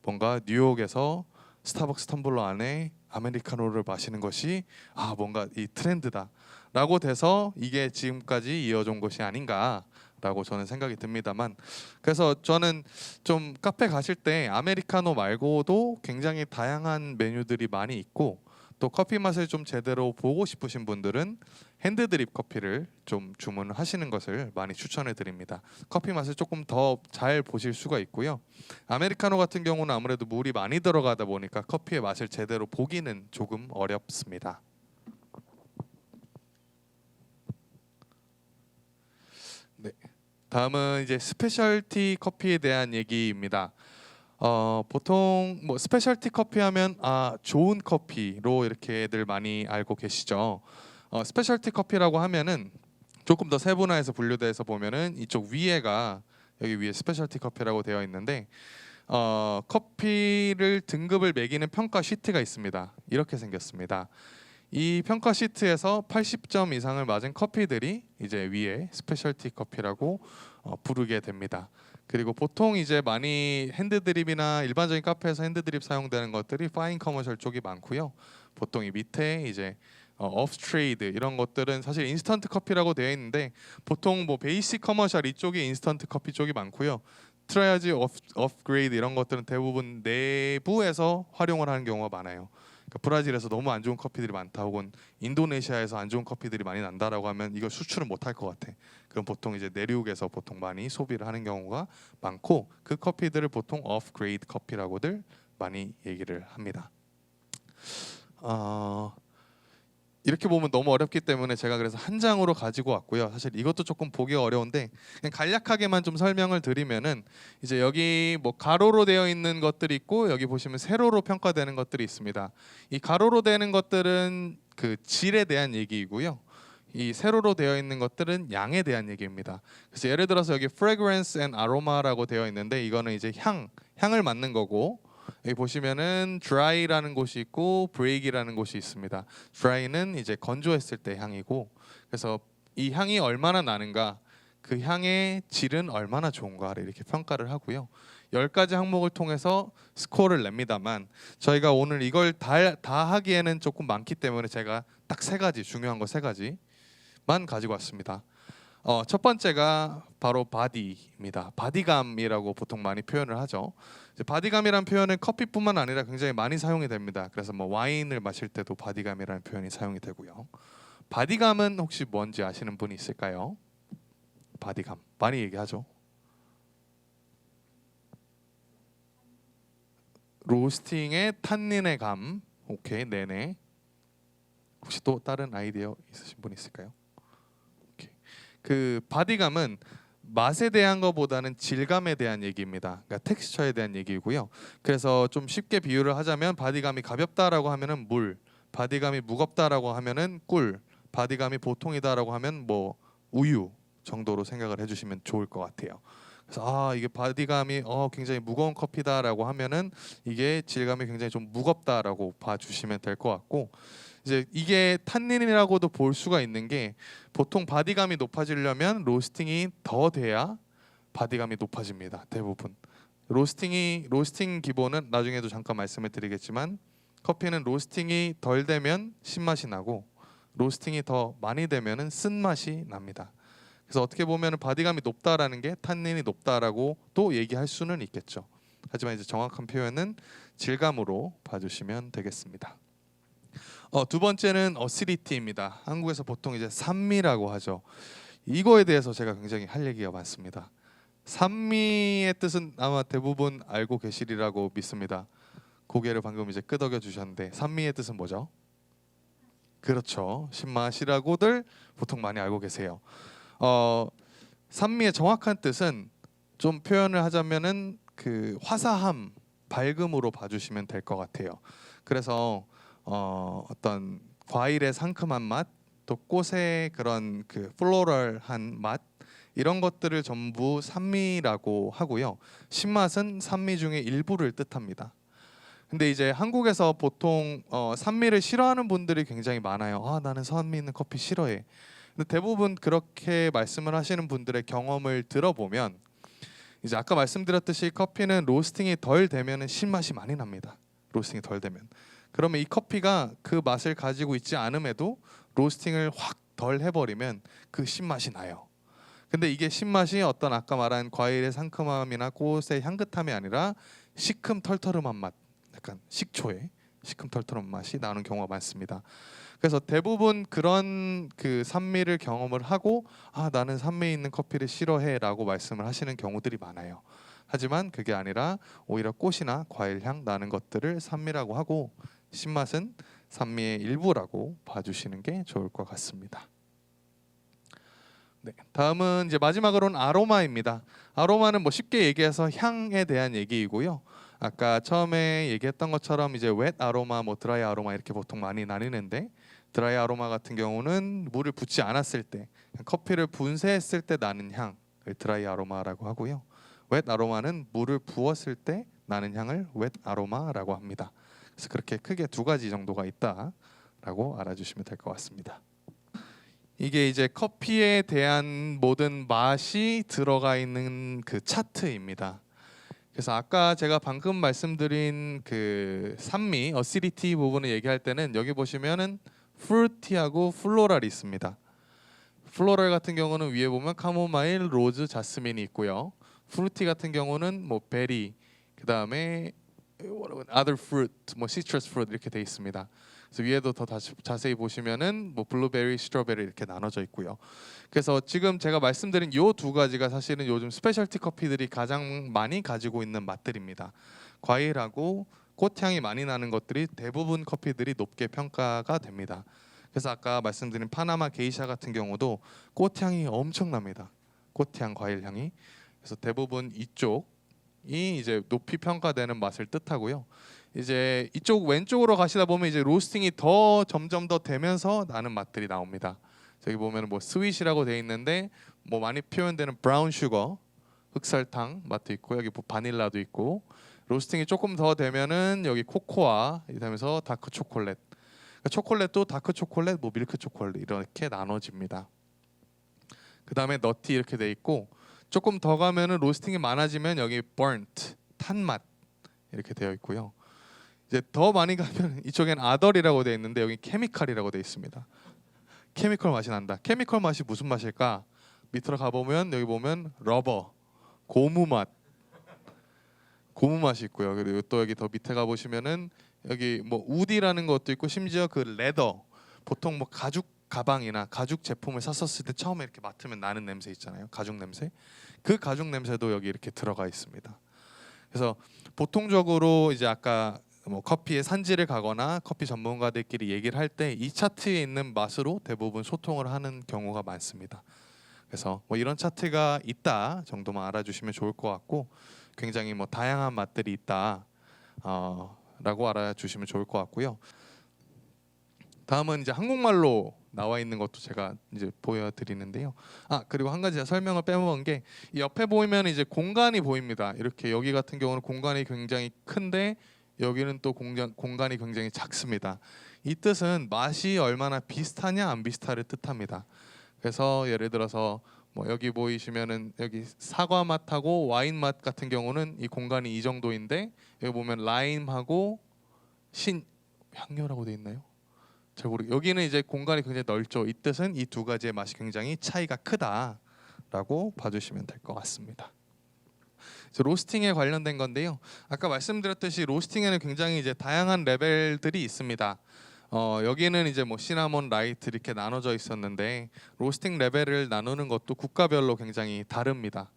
뭔가 뉴욕에서 스타벅스 텀블러 안에 아메리카노를 마시는 것이 뭔가 이 트렌드다라고 돼서 이게 지금까지 이어져 온 것이 아닌가라고 저는 생각이 듭니다만, 그래서 저는 좀 카페 가실 때 아메리카노 말고도 굉장히 다양한 메뉴들이 많이 있고, 또 커피 맛을 좀 제대로 보고 싶으신 분들은 핸드드립 커피를 좀 주문하시는 것을 많이 추천해 드립니다. 커피 맛을 조금 더 잘 보실 수가 있고요. 아메리카노 같은 경우는 아무래도 물이 많이 들어가다 보니까 커피의 맛을 제대로 보기는 조금 어렵습니다. 네. 다음은 이제 스페셜티 커피에 대한 얘기입니다. 보통 뭐 스페셜티 커피 하면 좋은 커피로 이렇게들 많이 알고 계시죠. 스페셜티 커피라고 하면은 조금 더 세분화해서 분류돼서 보면은 이쪽 위에가 여기 위에 스페셜티 커피라고 되어 있는데 커피를 등급을 매기는 평가 시트가 있습니다. 이렇게 생겼습니다. 이 평가 시트에서 80점 이상을 맞은 커피들이 이제 위에 스페셜티 커피라고 부르게 됩니다. 그리고 보통 이제 많이 핸드드립이나 일반적인 카페에서 핸드드립 사용되는 것들이 파인 커머셜 쪽이 많고요. 보통 이 밑에 이제 업스트레이드 이런 것들은 사실 인스턴트 커피라고 되어 있는데 보통 뭐 베이식 커머셜 이쪽이 인스턴트 커피 쪽이 많고요. 트라이아지 업그레이드 이런 것들은 대부분 내부에서 활용을 하는 경우가 많아요. 그러니까 브라질에서 너무 안 좋은 커피들이 많다 혹은 인도네시아에서 안 좋은 커피들이 많이 난다라고 하면 이걸 수출을 못 할 것 같아. 그럼 보통 이제 내륙에서 보통 많이 소비를 하는 경우가 많고 그 커피들을 보통 off grade 커피라고들 많이 얘기를 합니다. 이렇게 보면 너무 어렵기 때문에 제가 그래서 한 장으로 가지고 왔고요. 사실 이것도 조금 보기가 어려운데 그냥 간략하게만 좀 설명을 드리면은 이제 여기 뭐 가로로 되어 있는 것들이 있고 여기 보시면 세로로 평가되는 것들이 있습니다. 이 가로로 되는 것들은 그 질에 대한 얘기이고요. 이 세로로 되어 있는 것들은 양에 대한 얘기입니다. 그래서 예를 들어서 여기 fragrance and aroma라고 되어 있는데 이거는 이제 향을 맡는 거고 여기 보시면은 dry라는 곳이 있고 break이라는 곳이 있습니다. dry는 이제 건조했을 때 향이고 그래서 이 향이 얼마나 나는가 그 향의 질은 얼마나 좋은가를 이렇게 평가를 하고요. 10가지 항목을 통해서 스코어를 냅니다만 저희가 오늘 이걸 다 하기에는 조금 많기 때문에 제가 딱 3가지 중요한 거 3가지만 가지고 왔습니다. 첫 번째가 바로 바디입니다. 바디감이라고 보통 많이 표현을 하죠. 바디감이라는 표현은 커피뿐만 아니라 굉장히 많이 사용이 됩니다. 그래서 뭐 와인을 마실 때도 바디감이라는 표현이 사용이 되고요. 바디감은 혹시 뭔지 아시는 분이 있을까요? 바디감 많이 얘기하죠. 로스팅의 탄닌의 감. 오케이, 네네. 혹시 또 다른 아이디어 있으신 분 있을까요? 그 바디감은 맛에 대한 것보다는 질감에 대한 얘기입니다. 그러니까 텍스처에 대한 얘기고요. 그래서 좀 쉽게 비유를 하자면 바디감이 가볍다라고 하면은 물, 바디감이 무겁다라고 하면은 꿀, 바디감이 보통이다라고 하면 뭐 우유 정도로 생각을 해주시면 좋을 것 같아요. 그래서 이게 바디감이 굉장히 무거운 커피다라고 하면은 이게 질감이 굉장히 좀 무겁다라고 봐주시면 될 것 같고. 이제 이게 탄닌이라고도 볼 수가 있는 게 보통 바디감이 높아지려면 로스팅이 더 돼야 바디감이 높아집니다. 대부분 로스팅 기본은 나중에도 잠깐 말씀을 드리겠지만 커피는 로스팅이 덜 되면 신맛이 나고 로스팅이 더 많이 되면은 쓴맛이 납니다. 그래서 어떻게 보면 바디감이 높다라는 게 탄닌이 높다라고 또 얘기할 수는 있겠죠. 하지만 이제 정확한 표현은 질감으로 봐주시면 되겠습니다. 두 번째는 어시디티입니다. 한국에서 보통 이제 산미라고 하죠. 이거에 대해서 제가 굉장히 할 얘기가 많습니다. 산미의 뜻은 아마 대부분 알고 계시리라고 믿습니다. 고개를 방금 이제 끄덕여 주셨는데 산미의 뜻은 뭐죠? 그렇죠. 신맛이라고들 보통 많이 알고 계세요. 산미의 정확한 뜻은 좀 표현을 하자면은 그 화사함, 밝음으로 봐주시면 될 것 같아요. 그래서 어떤 과일의 상큼한 맛, 또 꽃의 그런 그 플로럴한 맛 이런 것들을 전부 산미라고 하고요. 신맛은 산미 중에 일부를 뜻합니다. 근데 이제 한국에서 보통 산미를 싫어하는 분들이 굉장히 많아요. 나는 산미 있는 커피 싫어해. 근데 대부분 그렇게 말씀을 하시는 분들의 경험을 들어보면 이제 아까 말씀드렸듯이 커피는 로스팅이 덜 되면은 신맛이 많이 납니다. 로스팅이 덜 되면. 그러면 이 커피가 그 맛을 가지고 있지 않음에도 로스팅을 확 덜 해버리면 그 신맛이 나요. 근데 이게 신맛이 어떤 아까 말한 과일의 상큼함이나 꽃의 향긋함이 아니라 시큼 털털한 맛, 약간 식초의 시큼 털털한 맛이 나는 경우가 많습니다. 그래서 대부분 그런 그 산미를 경험을 하고 나는 산미 있는 커피를 싫어해라고 말씀을 하시는 경우들이 많아요. 하지만 그게 아니라 오히려 꽃이나 과일 향 나는 것들을 산미라고 하고 신맛은 산미의 일부라고 봐주시는 게 좋을 것 같습니다. 네, 다음은 이제 마지막으로는 아로마입니다. 아로마는 뭐 쉽게 얘기해서 향에 대한 얘기이고요. 아까 처음에 얘기했던 것처럼 이제 웻 아로마, 뭐 드라이 아로마 이렇게 보통 많이 나뉘는데 드라이 아로마 같은 경우는 물을 붓지 않았을 때 커피를 분쇄했을 때 나는 향을 드라이 아로마라고 하고요. 웻 아로마는 물을 부었을 때 나는 향을 웻 아로마라고 합니다. 그래서 그렇게 크게 2가지 정도가 있다라고 알아주시면 될 것 같습니다. 이게 이제 커피에 대한 모든 맛이 들어가 있는 그 차트입니다. 그래서 아까 제가 방금 말씀드린 그 산미, 어시디티 부분을 얘기할 때는 여기 보시면은 프루티하고 플로럴이 있습니다. 플로럴 같은 경우는 위에 보면 카모마일, 로즈, 자스민이 있고요. 프루티 같은 경우는 뭐 베리, 그 다음에 other fruit, 뭐 citrus fruit 이렇게 돼 있습니다. 그래서 위에도 더 자세히 보시면은 뭐 블루베리, 스트로베리 이렇게 나눠져 있고요. 그래서 지금 제가 말씀드린 요 두 가지가 사실은 요즘 스페셜티 커피들이 가장 많이 가지고 있는 맛들입니다. 과일하고 꽃향이 많이 나는 것들이 대부분 커피들이 높게 평가가 됩니다. 그래서 아까 말씀드린 파나마 게이샤 같은 경우도 꽃향이 엄청납니다. 꽃향, 과일향이. 그래서 대부분 이쪽이 이제 높이 평가되는 맛을 뜻하고요. 이제 이쪽 왼쪽으로 가시다 보면 이제 로스팅이 더 점점 더 되면서 나는 맛들이 나옵니다. 여기 보면 뭐 스윗이라고 돼 있는데 뭐 많이 표현되는 브라운 슈거, 흑설탕 맛도 있고 여기 뭐 바닐라도 있고 로스팅이 조금 더 되면은 여기 코코아 이러면서 다크 초콜릿, 그러니까 초콜릿도 다크 초콜릿, 뭐 밀크 초콜릿 이렇게 나눠집니다. 그 다음에 너티 이렇게 돼 있고 조금 더 가면은 로스팅이 많아지면 여기 burnt 탄 맛 이렇게 되어 있고요. 이제 더 많이 가면 이쪽엔 아덜이라고 되어 있는데 여기 케미칼이라고 되어 있습니다. 케미컬 맛이 난다. 케미컬 맛이 무슨 맛일까? 밑으로 가보면 여기 보면 러버, 고무 맛, 고무 맛이 있고요. 그리고 또 여기 더 밑에 가보시면은 여기 뭐 우디라는 것도 있고 심지어 그 레더, 보통 뭐 가죽 가방이나 가죽 제품을 샀었을 때 처음에 이렇게 맡으면 나는 냄새 있잖아요. 가죽 냄새. 그 가죽 냄새도 여기 이렇게 들어가 있습니다. 그래서 보통적으로 이제 아까 뭐 커피의 산지를 가거나 커피 전문가들끼리 얘기를 할 때 이 차트에 있는 맛으로 대부분 소통을 하는 경우가 많습니다. 그래서 뭐 이런 차트가 있다 정도만 알아주시면 좋을 것 같고 굉장히 뭐 다양한 맛들이 있다 라고 알아주시면 좋을 것 같고요. 다음은 이제 한국말로 나와 있는 것도 제가 이제 보여드리는데요. 그리고 한 가지 설명을 빼먹은 게 이 옆에 보이면 이제 공간이 보입니다. 이렇게 여기 같은 경우는 공간이 굉장히 큰데 여기는 또 공간이 굉장히 작습니다. 이 뜻은 맛이 얼마나 비슷하냐 안 비슷하를 뜻합니다. 그래서 예를 들어서 뭐 여기 보이시면은 여기 사과 맛하고 와인 맛 같은 경우는 이 공간이 이 정도인데 여기 보면 라임하고 향료라고 돼 있나요? 잘 모르겠어요. 여기는 이제 공간이 굉장히 넓죠. 이 뜻은 이 두 가지의 맛이 굉장히 차이가 크다라고 봐주시면 될 것 같습니다. 로스팅에 관련된 건데요. 아까 말씀드렸듯이 로스팅에는 굉장히 이제 다양한 레벨들이 있습니다. 여기는 이제 뭐 시나몬, 라이트 이렇게 나눠져 있었는데 로스팅 레벨을 나누는 것도 국가별로 굉장히 다릅니다.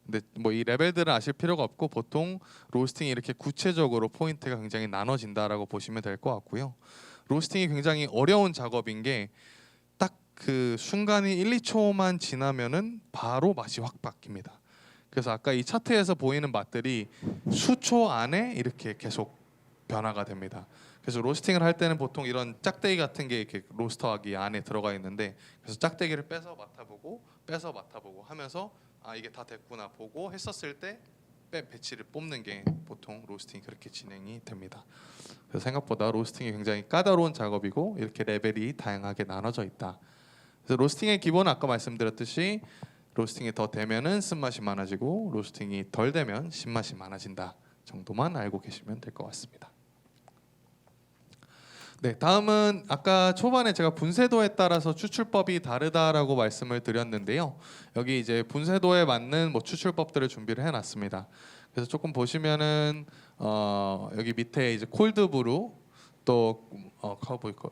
근데 뭐 이 레벨들은 아실 필요가 없고 보통 로스팅이 이렇게 구체적으로 포인트가 굉장히 나눠진다라고 보시면 될 것 같고요. 로스팅이 굉장히 어려운 작업인 게 딱 그 순간이 1, 2초만 지나면은 바로 맛이 확 바뀝니다. 그래서 아까 이 차트에서 보이는 맛들이 수초 안에 이렇게 계속 변화가 됩니다. 그래서 로스팅을 할 때는 보통 이런 짝대기 같은 게 이렇게 로스터하기 안에 들어가 있는데 그래서 짝대기를 빼서 맡아보고 하면서 이게 다 됐구나 보고 했었을 때 배치를 뽑는 게 보통 로스팅이 그렇게 진행이 됩니다. 그래서 생각보다 로스팅이 굉장히 까다로운 작업이고 이렇게 레벨이 다양하게 나눠져 있다. 그래서 로스팅의 기본은 아까 말씀드렸듯이 로스팅이 더 되면은 쓴맛이 많아지고 로스팅이 덜 되면 신맛이 많아진다 정도만 알고 계시면 될 것 같습니다. 네, 다음은 아까 초반에 제가 분쇄도에 따라서 추출법이 다르다라고 말씀을 드렸는데요. 여기 이제 분쇄도에 맞는 뭐 추출법들을 준비를 해놨습니다. 그래서 조금 보시면은 여기 밑에 이제 콜드브루 또 카우보이콜.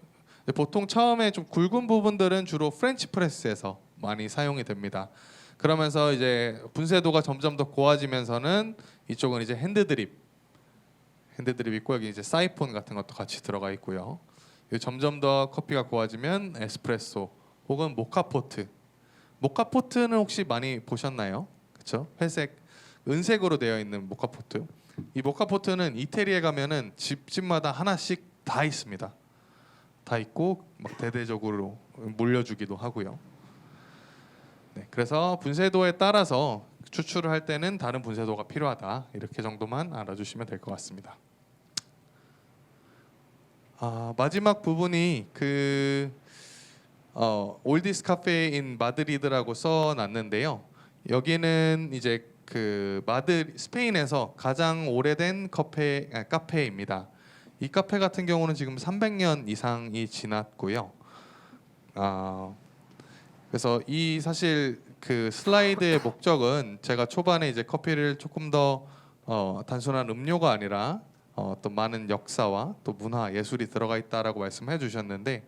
보통 처음에 좀 굵은 부분들은 주로 프렌치 프레스에서 많이 사용이 됩니다. 그러면서 이제 분쇄도가 점점 더 고와지면서는 이쪽은 이제 핸드드립 있고 여기 이제 사이폰 같은 것도 같이 들어가 있고요. 점점 더 커피가 고와지면 에스프레소 혹은 모카포트. 모카포트는 혹시 많이 보셨나요? 그렇죠? 회색, 은색으로 되어 있는 모카포트. 이 모카포트는 이태리에 가면은 집마다 하나씩 다 있습니다. 다 있고 막 대대적으로 물려주기도 하고요. 네, 그래서 분쇄도에 따라서 추출을 할 때는 다른 분쇄도가 필요하다. 이렇게 정도만 알아주시면 될 것 같습니다. 마지막 부분이 그 올디스 카페 인 마드리드라고 써놨는데요. 여기는 이제 그 스페인에서 가장 오래된 카페입니다. 이 카페 같은 경우는 지금 300년 이상이 지났고요. 그래서 이 사실 그 슬라이드의 목적은 제가 초반에 이제 커피를 조금 더 단순한 음료가 아니라 또 많은 역사와 또 문화, 예술이 들어가 있다라고 말씀해 주셨는데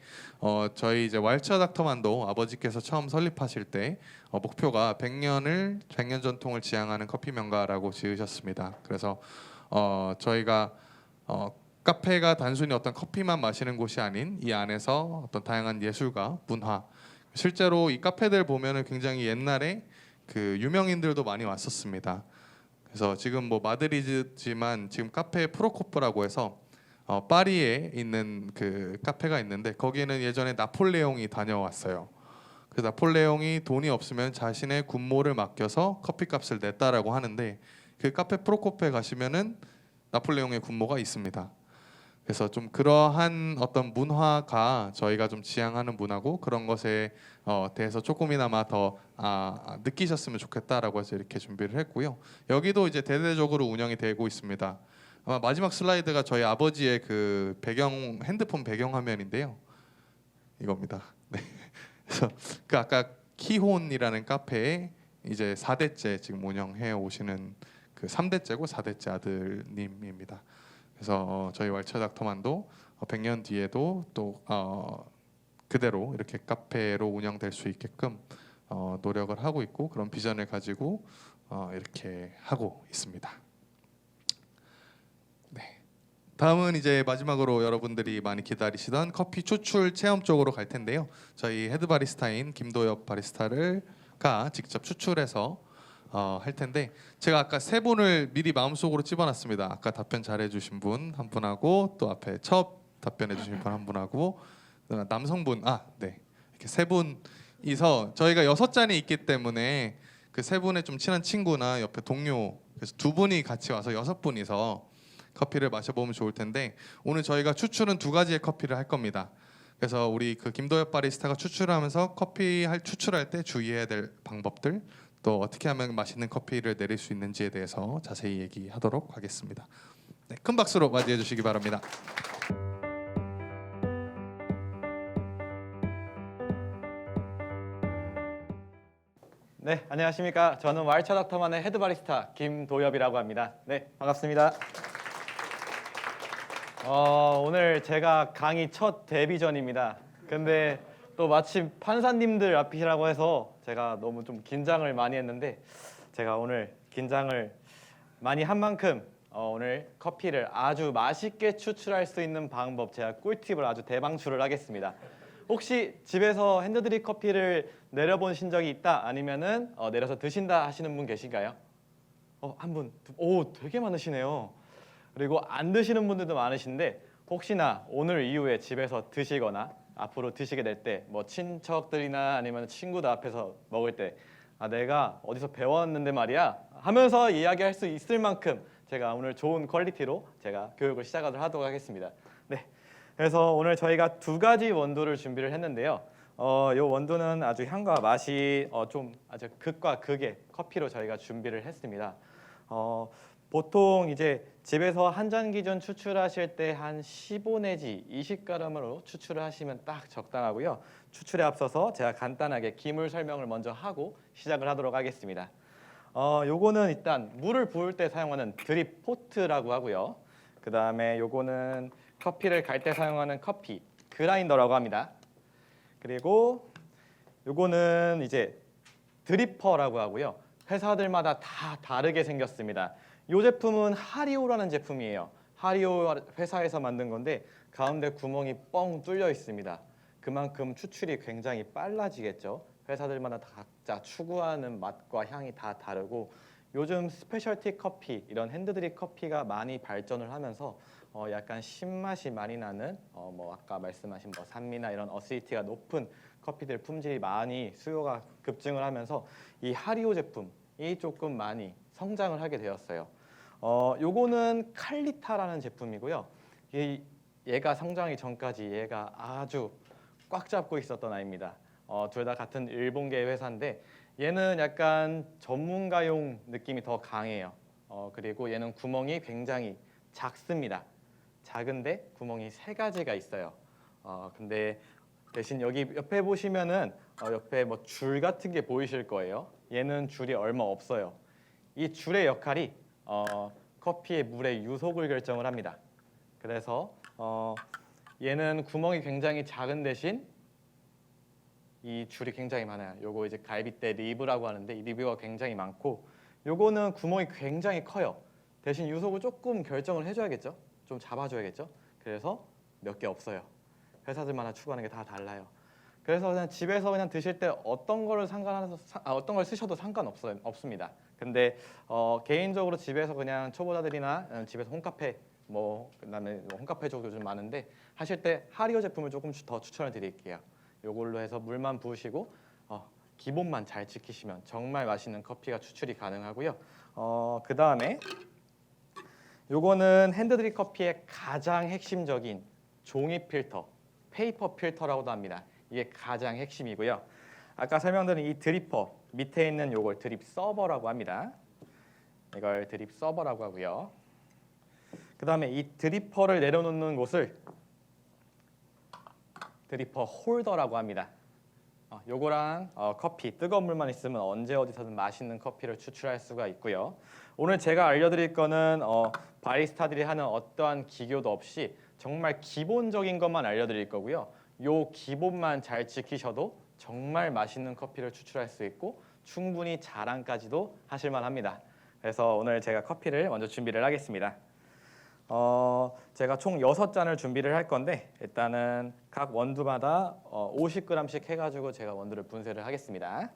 저희 이제 왈츠 닥터만도 아버지께서 처음 설립하실 때 목표가 100년 전통을 지향하는 커피 명가라고 지으셨습니다. 그래서 저희가 카페가 단순히 어떤 커피만 마시는 곳이 아닌 이 안에서 어떤 다양한 예술과 문화, 실제로 이 카페들 보면은 굉장히 옛날에 그 유명인들도 많이 왔었습니다. 그래서 지금 뭐 마드리드지만 지금 카페 프로코프라고 해서 파리에 있는 그 카페가 있는데 거기는 예전에 나폴레옹이 다녀왔어요. 그래서 나폴레옹이 돈이 없으면 자신의 군모를 맡겨서 커피값을 냈다라고 하는데 그 카페 프로코프에 가시면은 나폴레옹의 군모가 있습니다. 그래서 좀 그러한 어떤 문화가 저희가 좀 지향하는 문화고 그런 것에 대해서 조금이나마 더 느끼셨으면 좋겠다라고 해서 이렇게 준비를 했고요. 여기도 이제 대대적으로 운영이 되고 있습니다. 아마 마지막 슬라이드가 저희 아버지의 그 핸드폰 배경 화면인데요. 이겁니다. 네. 그래서 그 아까 키혼이라는 카페에 이제 4대째 지금 운영해 오시는 그 3대째고 4대째 아들님입니다. 그래서 저희 왈츠 닥터만도 100년 뒤에도 또 그대로 이렇게 카페로 운영될 수 있게끔 노력을 하고 있고 그런 비전을 가지고 이렇게 하고 있습니다. 네. 다음은 이제 마지막으로 여러분들이 많이 기다리시던 커피 추출 체험 쪽으로 갈 텐데요. 저희 헤드 바리스타인 김도엽 바리스타가 직접 추출해서 할 텐데 제가 아까 세 분을 미리 마음속으로 집어놨습니다. 아까 답변 잘해주신 분 한 분하고 또 앞에 첫 답변해주신 분 한 분하고 남성분 네 이렇게 세 분이서 저희가 6잔이 있기 때문에 그 세 분의 좀 친한 친구나 옆에 동료 그래서 2분이 같이 와서 6분이서 커피를 마셔보면 좋을 텐데 오늘 저희가 추출은 2가지의 커피를 할 겁니다. 그래서 우리 그 김도엽 바리스타가 추출하면서 추출할 때 주의해야 될 방법들 또 어떻게 하면 맛있는 커피를 내릴 수 있는지에 대해서 자세히 얘기하도록 하겠습니다. 네, 큰 박수로 맞이해 주시기 바랍니다. 네, 안녕하십니까. 저는 왈츠 닥터만의 헤드 바리스타 김도엽이라고 합니다. 네, 반갑습니다. 오늘 제가 강의 첫 데뷔전입니다. 근데 또 마침 판사님들 앞이라고 해서 제가 너무 좀 긴장을 많이 했는데 제가 오늘 긴장을 많이 한 만큼 오늘 커피를 아주 맛있게 추출할 수 있는 방법 제가 꿀팁을 아주 대방출을 하겠습니다. 혹시 집에서 핸드드립 커피를 내려보신 적이 있다 아니면은 내려서 드신다 하시는 분 계신가요? 한 분, 오 되게 많으시네요. 그리고 안 드시는 분들도 많으신데 혹시나 오늘 이후에 집에서 드시거나 앞으로 드시게 될 때 뭐 친척들이나 아니면 친구들 앞에서 먹을 때 내가 어디서 배웠는데 말이야 하면서 이야기할 수 있을 만큼 제가 오늘 좋은 퀄리티로 제가 교육을 시작하도록 하겠습니다. 네, 그래서 오늘 저희가 2가지 원두를 준비를 했는데요. 이 원두는 아주 향과 맛이 좀 아주 극과 극의 커피로 저희가 준비를 했습니다. 보통 이제 집에서 한 잔 기준 추출하실 때 한 15 내지 20g으로 추출을 하시면 딱 적당하고요. 추출에 앞서서 제가 간단하게 기물 설명을 먼저 하고 시작을 하도록 하겠습니다. 요거는 일단 물을 부을 때 사용하는 드립 포트라고 하고요. 그 다음에 요거는 커피를 갈 때 사용하는 커피 그라인더라고 합니다. 그리고 요거는 이제 드리퍼라고 하고요. 회사들마다 다 다르게 생겼습니다. 이 제품은 하리오라는 제품이에요. 하리오 회사에서 만든 건데 가운데 구멍이 뻥 뚫려 있습니다. 그만큼 추출이 굉장히 빨라지겠죠. 회사들마다 각자 추구하는 맛과 향이 다 다르고 요즘 스페셜티 커피, 이런 핸드드립 커피가 많이 발전을 하면서 약간 신맛이 많이 나는 뭐 아까 말씀하신 뭐 산미나 이런 어시디티가 높은 커피들 품질이 많이 수요가 급증을 하면서 이 하리오 제품이 조금 많이 성장을 하게 되었어요. 요거는 칼리타라는 제품이고요. 얘가 성장하기 전까지 얘가 아주 꽉 잡고 있었던 아이입니다. 둘 다 같은 일본계 회사인데 얘는 약간 전문가용 느낌이 더 강해요. 그리고 얘는 구멍이 굉장히 작습니다. 작은데 구멍이 3가지가 있어요. 근데 대신 여기 옆에 보시면은 옆에 뭐 줄 같은 게 보이실 거예요. 얘는 줄이 얼마 없어요. 이 줄의 역할이 커피의 물의 유속을 결정을 합니다. 그래서 얘는 구멍이 굉장히 작은 대신 이 줄이 굉장히 많아요. 요거 이제 갈빗대 리브라고 하는데 이 리브가 굉장히 많고 요거는 구멍이 굉장히 커요. 대신 유속을 조금 결정을 해줘야겠죠. 좀 잡아줘야겠죠. 그래서 몇 개 없어요. 회사들마다 추구하는 게 다 달라요. 그래서 그냥 집에서 그냥 드실 때 어떤 걸 쓰셔도 상관없습니다. 근데 개인적으로 집에서 그냥 초보자들이나 집에서 홈카페 그다음에 홈카페 쪽도 좀 많은데 하실 때 하리오 제품을 조금 더 추천을 드릴게요. 요걸로 해서 물만 부으시고 기본만 잘 지키시면 정말 맛있는 커피가 추출이 가능하고요. 그 다음에 요거는 핸드드립 커피의 가장 핵심적인 종이 필터, 페이퍼 필터라고도 합니다. 이게 가장 핵심이고요. 아까 설명드린 이 드리퍼 밑에 있는 요걸 드립 서버라고 합니다. 이걸 드립 서버라고 하고요. 그 다음에 이 드리퍼를 내려놓는 곳을 드리퍼 홀더라고 합니다. 요거랑 커피, 뜨거운 물만 있으면 언제 어디서든 맛있는 커피를 추출할 수가 있고요. 오늘 제가 알려드릴 거는 바리스타들이 하는 어떠한 기교도 없이 정말 기본적인 것만 알려드릴 거고요. 요 기본만 잘 지키셔도 정말 맛있는 커피를 추출할 수 있고 충분히 자랑까지도 하실만 합니다. 그래서 오늘 제가 커피를 먼저 준비를 하겠습니다. 제가 총 6잔을 준비를 할 건데 일단은 각 원두마다 50g씩 해가지고 제가 원두를 분쇄를 하겠습니다.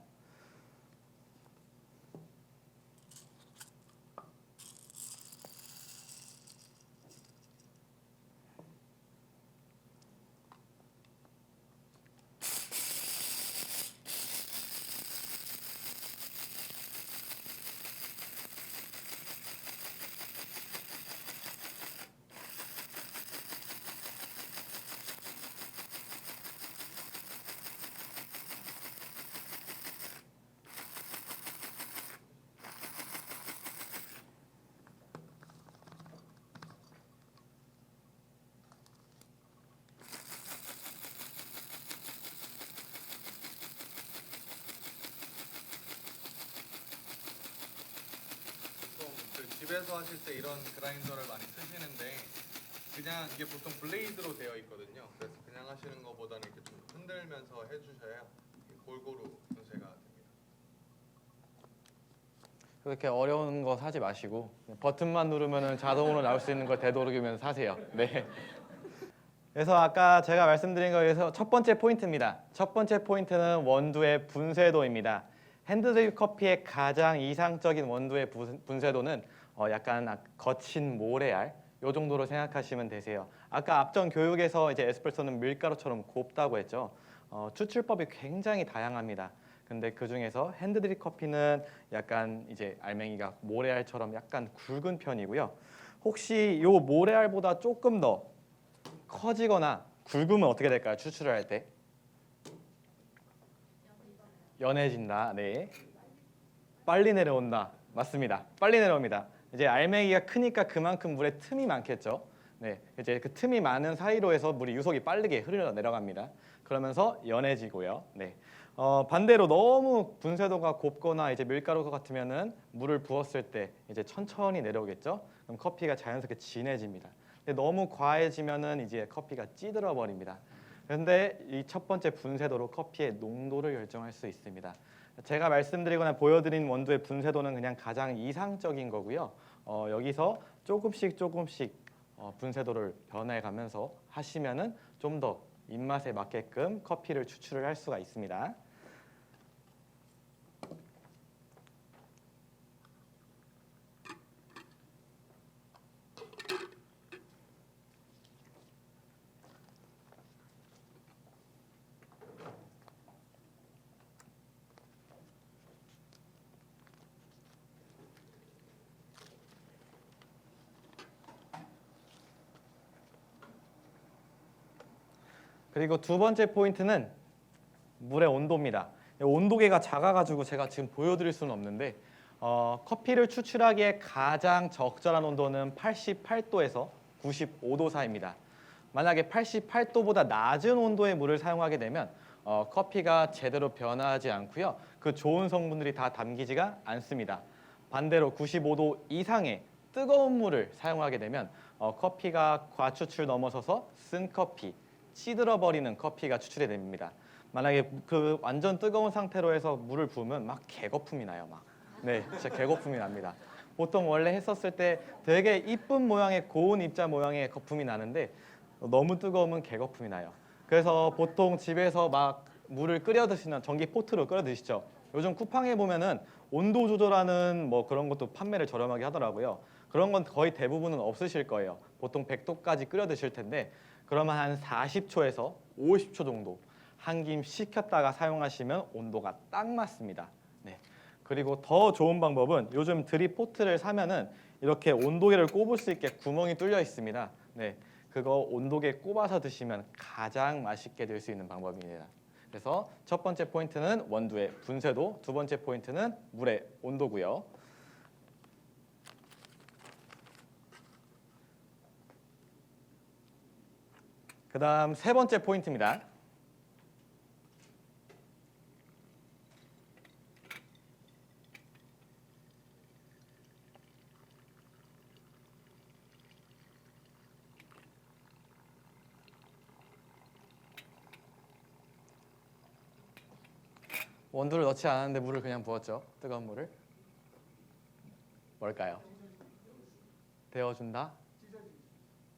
집에서 하실 때 이런 그라인더를 많이 쓰시는데 그냥 이게 보통 블레이드로 되어 있거든요. 그래서 그냥 하시는 것보다는 이렇게 좀 흔들면서 해주셔야 골고루 분쇄가 됩니다. 그렇게 어려운 거 사지 마시고 버튼만 누르면 자동으로 나올 수 있는 걸 되도록이면 사세요. 네. 그래서 아까 제가 말씀드린 거에서 첫 번째 포인트입니다. 첫 번째 포인트는 원두의 분쇄도입니다. 핸드드립 커피의 가장 이상적인 원두의 분쇄도는 약간 거친 모래알 요 정도로 생각하시면 되세요. 아까 앞전 교육에서 이제 에스프레소는 밀가루처럼 곱다고 했죠. 추출법이 굉장히 다양합니다. 근데 그 중에서 핸드드립 커피는 약간 이제 알맹이가 모래알처럼 약간 굵은 편이고요. 혹시 요 모래알보다 조금 더 커지거나 굵으면 어떻게 될까요? 추출을 할 때? 연해진다. 네. 빨리 내려온다. 맞습니다. 빨리 내려옵니다. 이제 알맹이가 크니까 그만큼 물에 틈이 많겠죠. 네. 이제 그 틈이 많은 사이로 해서 물이 유속이 빠르게 흐르러 내려갑니다. 그러면서 연해지고요. 네. 반대로 너무 분쇄도가 곱거나 이제 밀가루 같으면은 물을 부었을 때 이제 천천히 내려오겠죠. 그럼 커피가 자연스럽게 진해집니다. 근데 너무 과해지면은 이제 커피가 찌들어 버립니다. 그런데 이 첫 번째 분쇄도로 커피의 농도를 결정할 수 있습니다. 제가 말씀드리거나 보여드린 원두의 분쇄도는 그냥 가장 이상적인 거고요. 여기서 조금씩 분쇄도를 변해가면서 하시면은 좀 더 입맛에 맞게끔 커피를 추출을 할 수가 있습니다. 그리고 두 번째 포인트는 물의 온도입니다. 온도계가 작아가지고 제가 지금 보여드릴 수는 없는데 커피를 추출하기에 가장 적절한 온도는 88도에서 95도 사이입니다. 만약에 88도보다 낮은 온도의 물을 사용하게 되면 커피가 제대로 변화하지 않고요. 그 좋은 성분들이 다 담기지가 않습니다. 반대로 95도 이상의 뜨거운 물을 사용하게 되면 커피가 과추출 넘어서서 쓴 커피, 찌들어 버리는 커피가 추출이 됩니다. 만약에 그 완전 뜨거운 상태로 해서 물을 부으면 막 개거품이 나요. 막. 네, 진짜 개거품이 납니다. 보통 원래 했었을 때 되게 이쁜 모양의 고운 입자 모양의 거품이 나는데 너무 뜨거우면 개거품이 나요. 그래서 보통 집에서 막 물을 끓여 드시는 전기 포트로 끓여 드시죠. 요즘 쿠팡에 보면은 온도 조절하는 뭐 그런 것도 판매를 저렴하게 하더라고요. 그런 건 거의 대부분은 없으실 거예요. 보통 100도까지 끓여 드실 텐데 그러면 한 40초에서 50초 정도 한 김 식혔다가 사용하시면 온도가 딱 맞습니다. 네. 그리고 더 좋은 방법은 요즘 드립포트를 사면은 이렇게 온도계를 꼽을 수 있게 구멍이 뚫려 있습니다. 네. 그거 온도계 꼽아서 드시면 가장 맛있게 될 수 있는 방법입니다. 그래서 첫 번째 포인트는 원두의 분쇄도, 두 번째 포인트는 물의 온도고요. 그 다음 세 번째 포인트입니다. 원두를 넣지 않았는데 물을 그냥 부었죠. 뜨거운 물을. 뭘까요? 데워준다?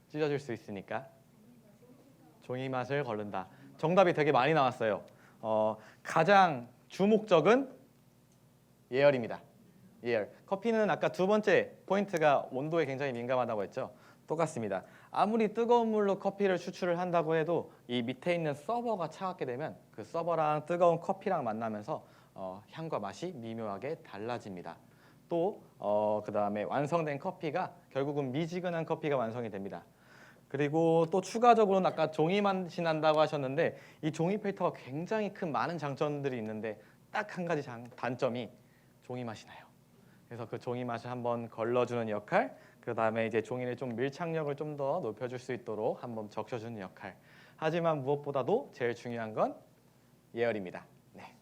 찢어질 수 있으니까. 종이 맛을 거른다. 정답이 되게 많이 나왔어요. 가장 주목적은 예열입니다. 예열. 커피는 아까 두 번째 포인트가 온도에 굉장히 민감하다고 했죠. 똑같습니다. 아무리 뜨거운 물로 커피를 추출을 한다고 해도 이 밑에 있는 서버가 차갑게 되면 그 서버랑 뜨거운 커피랑 만나면서 향과 맛이 미묘하게 달라집니다. 또 그 다음에 완성된 커피가 결국은 미지근한 커피가 완성이 됩니다. 그리고 또 추가적으로는 아까 종이 맛이 난다고 하셨는데 이 종이 필터가 굉장히 큰 많은 장점들이 있는데 딱 한 가지 단점이 종이 맛이 나요. 그래서 그 종이 맛을 한번 걸러주는 역할, 그 다음에 이제 종이의 좀 밀착력을 좀 더 높여줄 수 있도록 한번 적셔주는 역할. 하지만 무엇보다도 제일 중요한 건 예열입니다. 네.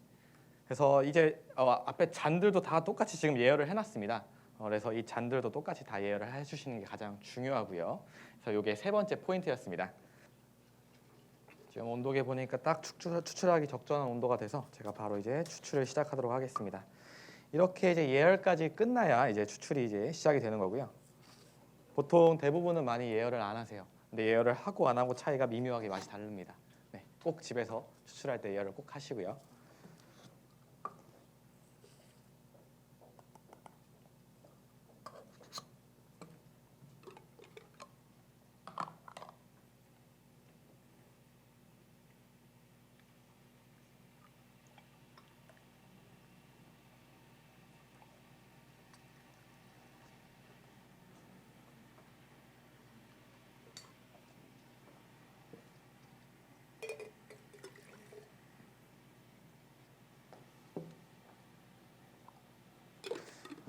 그래서 이제 앞에 잔들도 다 똑같이 지금 예열을 해놨습니다. 그래서 이 잔들도 똑같이 다 예열을 해주시는 게 가장 중요하고요. 그래서 이게 세 번째 포인트였습니다. 지금 온도계 보니까 딱 추출하기 적절한 온도가 돼서 제가 바로 이제 추출을 시작하도록 하겠습니다. 이렇게 이제 예열까지 끝나야 이제 추출이 이제 시작이 되는 거고요. 보통 대부분은 많이 예열을 안 하세요. 근데 예열을 하고 안 하고 차이가 미묘하게 맛이 다릅니다. 네, 꼭 집에서 추출할 때 예열을 꼭 하시고요.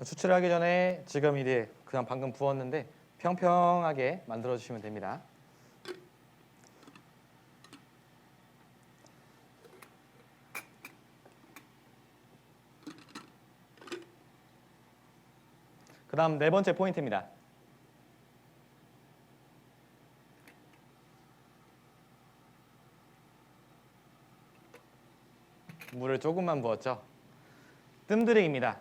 추출하기 전에 지금 이제 그냥 방금 부었는데 평평하게 만들어 주시면 됩니다. 그 다음 네 번째 포인트입니다. 물을 조금만 부었죠. 뜸들이기입니다.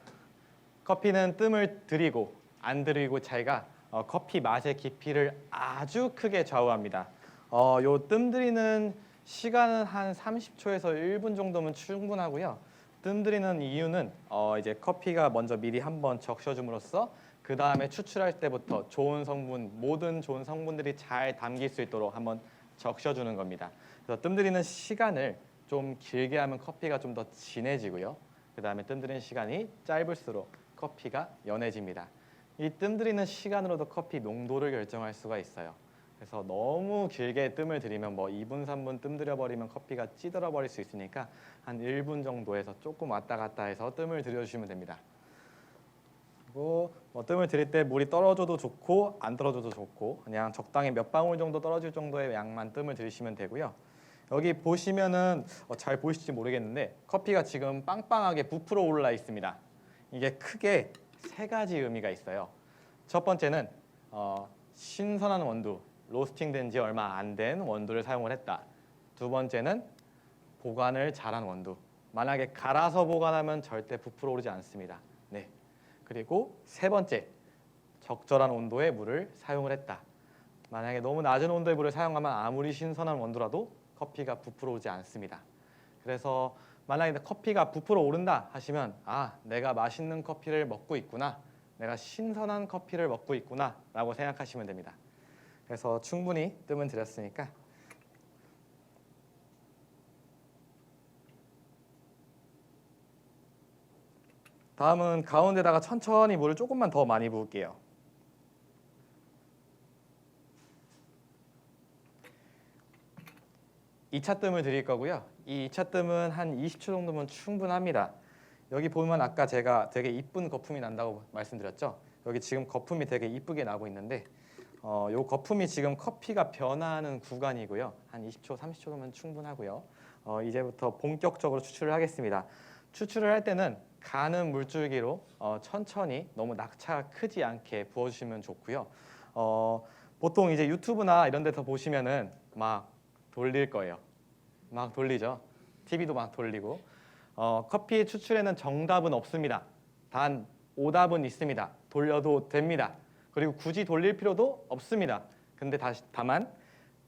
커피는 뜸을 들이고 안 들이고 차이가 커피 맛의 깊이를 아주 크게 좌우합니다. 요 뜸 들이는 시간은 한 30초에서 1분 정도면 충분하고요. 뜸 들이는 이유는 이제 커피가 먼저 미리 한번 적셔줌으로써 그 다음에 추출할 때부터 좋은 성분, 모든 좋은 성분들이 잘 담길 수 있도록 한번 적셔주는 겁니다. 그래서 뜸 들이는 시간을 좀 길게 하면 커피가 좀 더 진해지고요. 그 다음에 뜸 들이는 시간이 짧을수록 커피가 연해집니다. 이 뜸 들이는 시간으로도 커피 농도를 결정할 수가 있어요. 그래서 너무 길게 뜸을 들이면 뭐 2분, 3분 뜸 들여버리면 커피가 찌들어 버릴 수 있으니까 한 1분 정도에서 조금 왔다 갔다 해서 뜸을 들여주시면 됩니다. 그리고 뭐 뜸을 들일 때 물이 떨어져도 좋고 안 떨어져도 좋고 그냥 적당히 몇 방울 정도 떨어질 정도의 양만 뜸을 들이시면 되고요. 여기 보시면은 잘 보이실지 모르겠는데 커피가 지금 빵빵하게 부풀어 올라 있습니다. 이게 크게 세 가지 의미가 있어요. 첫 번째는 신선한 원두, 로스팅된 지 얼마 안 된 원두를 사용을 했다. 두 번째는 보관을 잘한 원두. 만약에 갈아서 보관하면 절대 부풀어 오르지 않습니다. 네. 그리고 세 번째, 적절한 온도의 물을 사용을 했다. 만약에 너무 낮은 온도의 물을 사용하면 아무리 신선한 원두라도 커피가 부풀어 오르지 않습니다. 그래서 만약에 커피가 부풀어 오른다 하시면 내가 맛있는 커피를 먹고 있구나, 내가 신선한 커피를 먹고 있구나 라고 생각하시면 됩니다. 그래서 충분히 뜸은 들였으니까 다음은 가운데다가 천천히 물을 조금만 더 많이 부을게요. 이 차 뜸을 드릴 거고요. 이 2차 뜸은 한 20초 정도면 충분합니다. 여기 보면 아까 제가 되게 이쁜 거품이 난다고 말씀드렸죠. 여기 지금 거품이 되게 이쁘게 나고 있는데 요 거품이 지금 커피가 변화하는 구간이고요. 한 20초, 30초 정도면 충분하고요. 이제부터 본격적으로 추출을 하겠습니다. 추출을 할 때는 가는 물줄기로 천천히 너무 낙차가 크지 않게 부어주시면 좋고요. 보통 이제 유튜브나 이런 데서 보시면은 막 돌릴 거예요. 막 돌리죠. TV도 막 돌리고. 커피 추출에는 정답은 없습니다. 단 오답은 있습니다. 돌려도 됩니다. 그리고 굳이 돌릴 필요도 없습니다. 근데 다만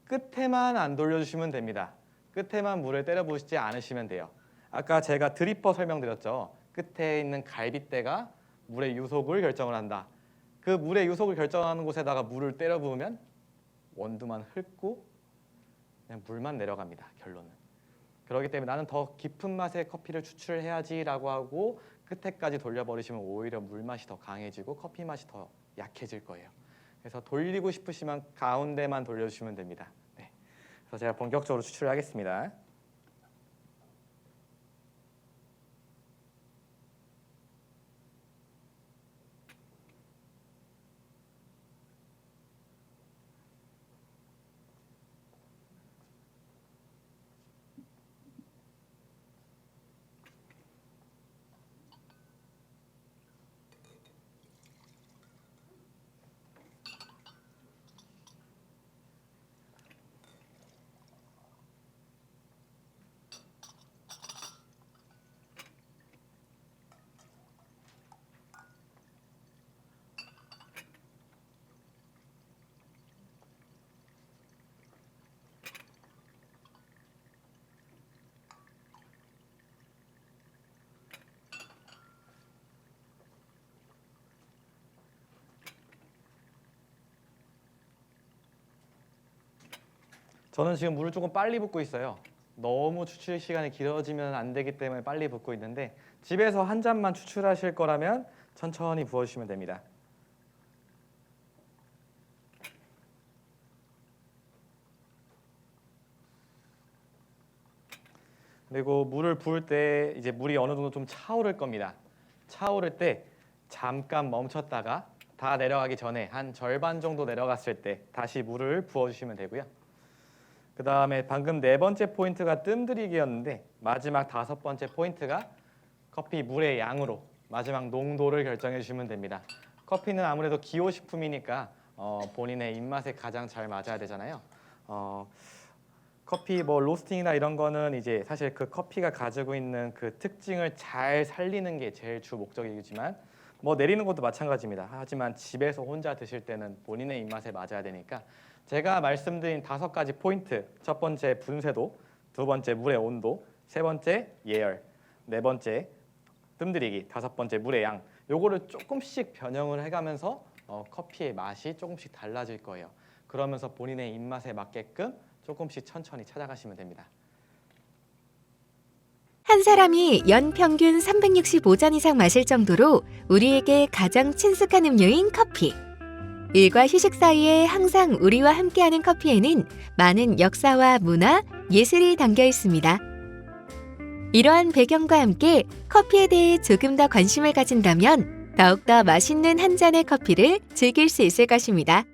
끝에만 안 돌려주시면 됩니다. 끝에만 물을 때려 부으시지 않으시면 돼요. 아까 제가 드리퍼 설명드렸죠. 끝에 있는 갈빗대가 물의 유속을 결정을 한다. 그 물의 유속을 결정하는 곳에다가 물을 때려 부으면 원두만 훑고 그냥 물만 내려갑니다. 결론은. 그렇기 때문에 나는 더 깊은 맛의 커피를 추출해야지라고 하고 끝에까지 돌려버리시면 오히려 물맛이 더 강해지고 커피 맛이 더 약해질 거예요. 그래서 돌리고 싶으시면 가운데만 돌려주시면 됩니다. 네. 그래서 제가 본격적으로 추출을 하겠습니다. 저는 지금 물을 조금 빨리 붓고 있어요. 너무 추출 시간이 길어지면 안 되기 때문에 빨리 붓고 있는데 집에서 한 잔만 추출하실 거라면 천천히 부어주시면 됩니다. 그리고 물을 부을 때 이제 물이 어느 정도 좀 차오를 겁니다. 차오를 때 잠깐 멈췄다가 다 내려가기 전에 한 절반 정도 내려갔을 때 다시 물을 부어주시면 되고요. 그 다음에 방금 네 번째 포인트가 뜸들이기였는데 마지막 다섯 번째 포인트가 커피 물의 양으로 마지막 농도를 결정해 주시면 됩니다. 커피는 아무래도 기호식품이니까 본인의 입맛에 가장 잘 맞아야 되잖아요. 커피 로스팅이나 이런 거는 이제 사실 그 커피가 가지고 있는 그 특징을 잘 살리는 게 제일 주 목적이지만 내리는 것도 마찬가지입니다. 하지만 집에서 혼자 드실 때는 본인의 입맛에 맞아야 되니까 제가 말씀드린 5가지 포인트, 첫 번째 분쇄도, 두 번째 물의 온도, 세 번째 예열, 네 번째 뜸들이기, 다섯 번째 물의 양, 요거를 조금씩 변형을 해가면서 커피의 맛이 조금씩 달라질 거예요. 그러면서 본인의 입맛에 맞게끔 조금씩 천천히 찾아가시면 됩니다. 한 사람이 연 평균 365잔 이상 마실 정도로 우리에게 가장 친숙한 음료인 커피. 일과 휴식 사이에 항상 우리와 함께하는 커피에는 많은 역사와 문화, 예술이 담겨 있습니다. 이러한 배경과 함께 커피에 대해 조금 더 관심을 가진다면 더욱더 맛있는 한 잔의 커피를 즐길 수 있을 것입니다.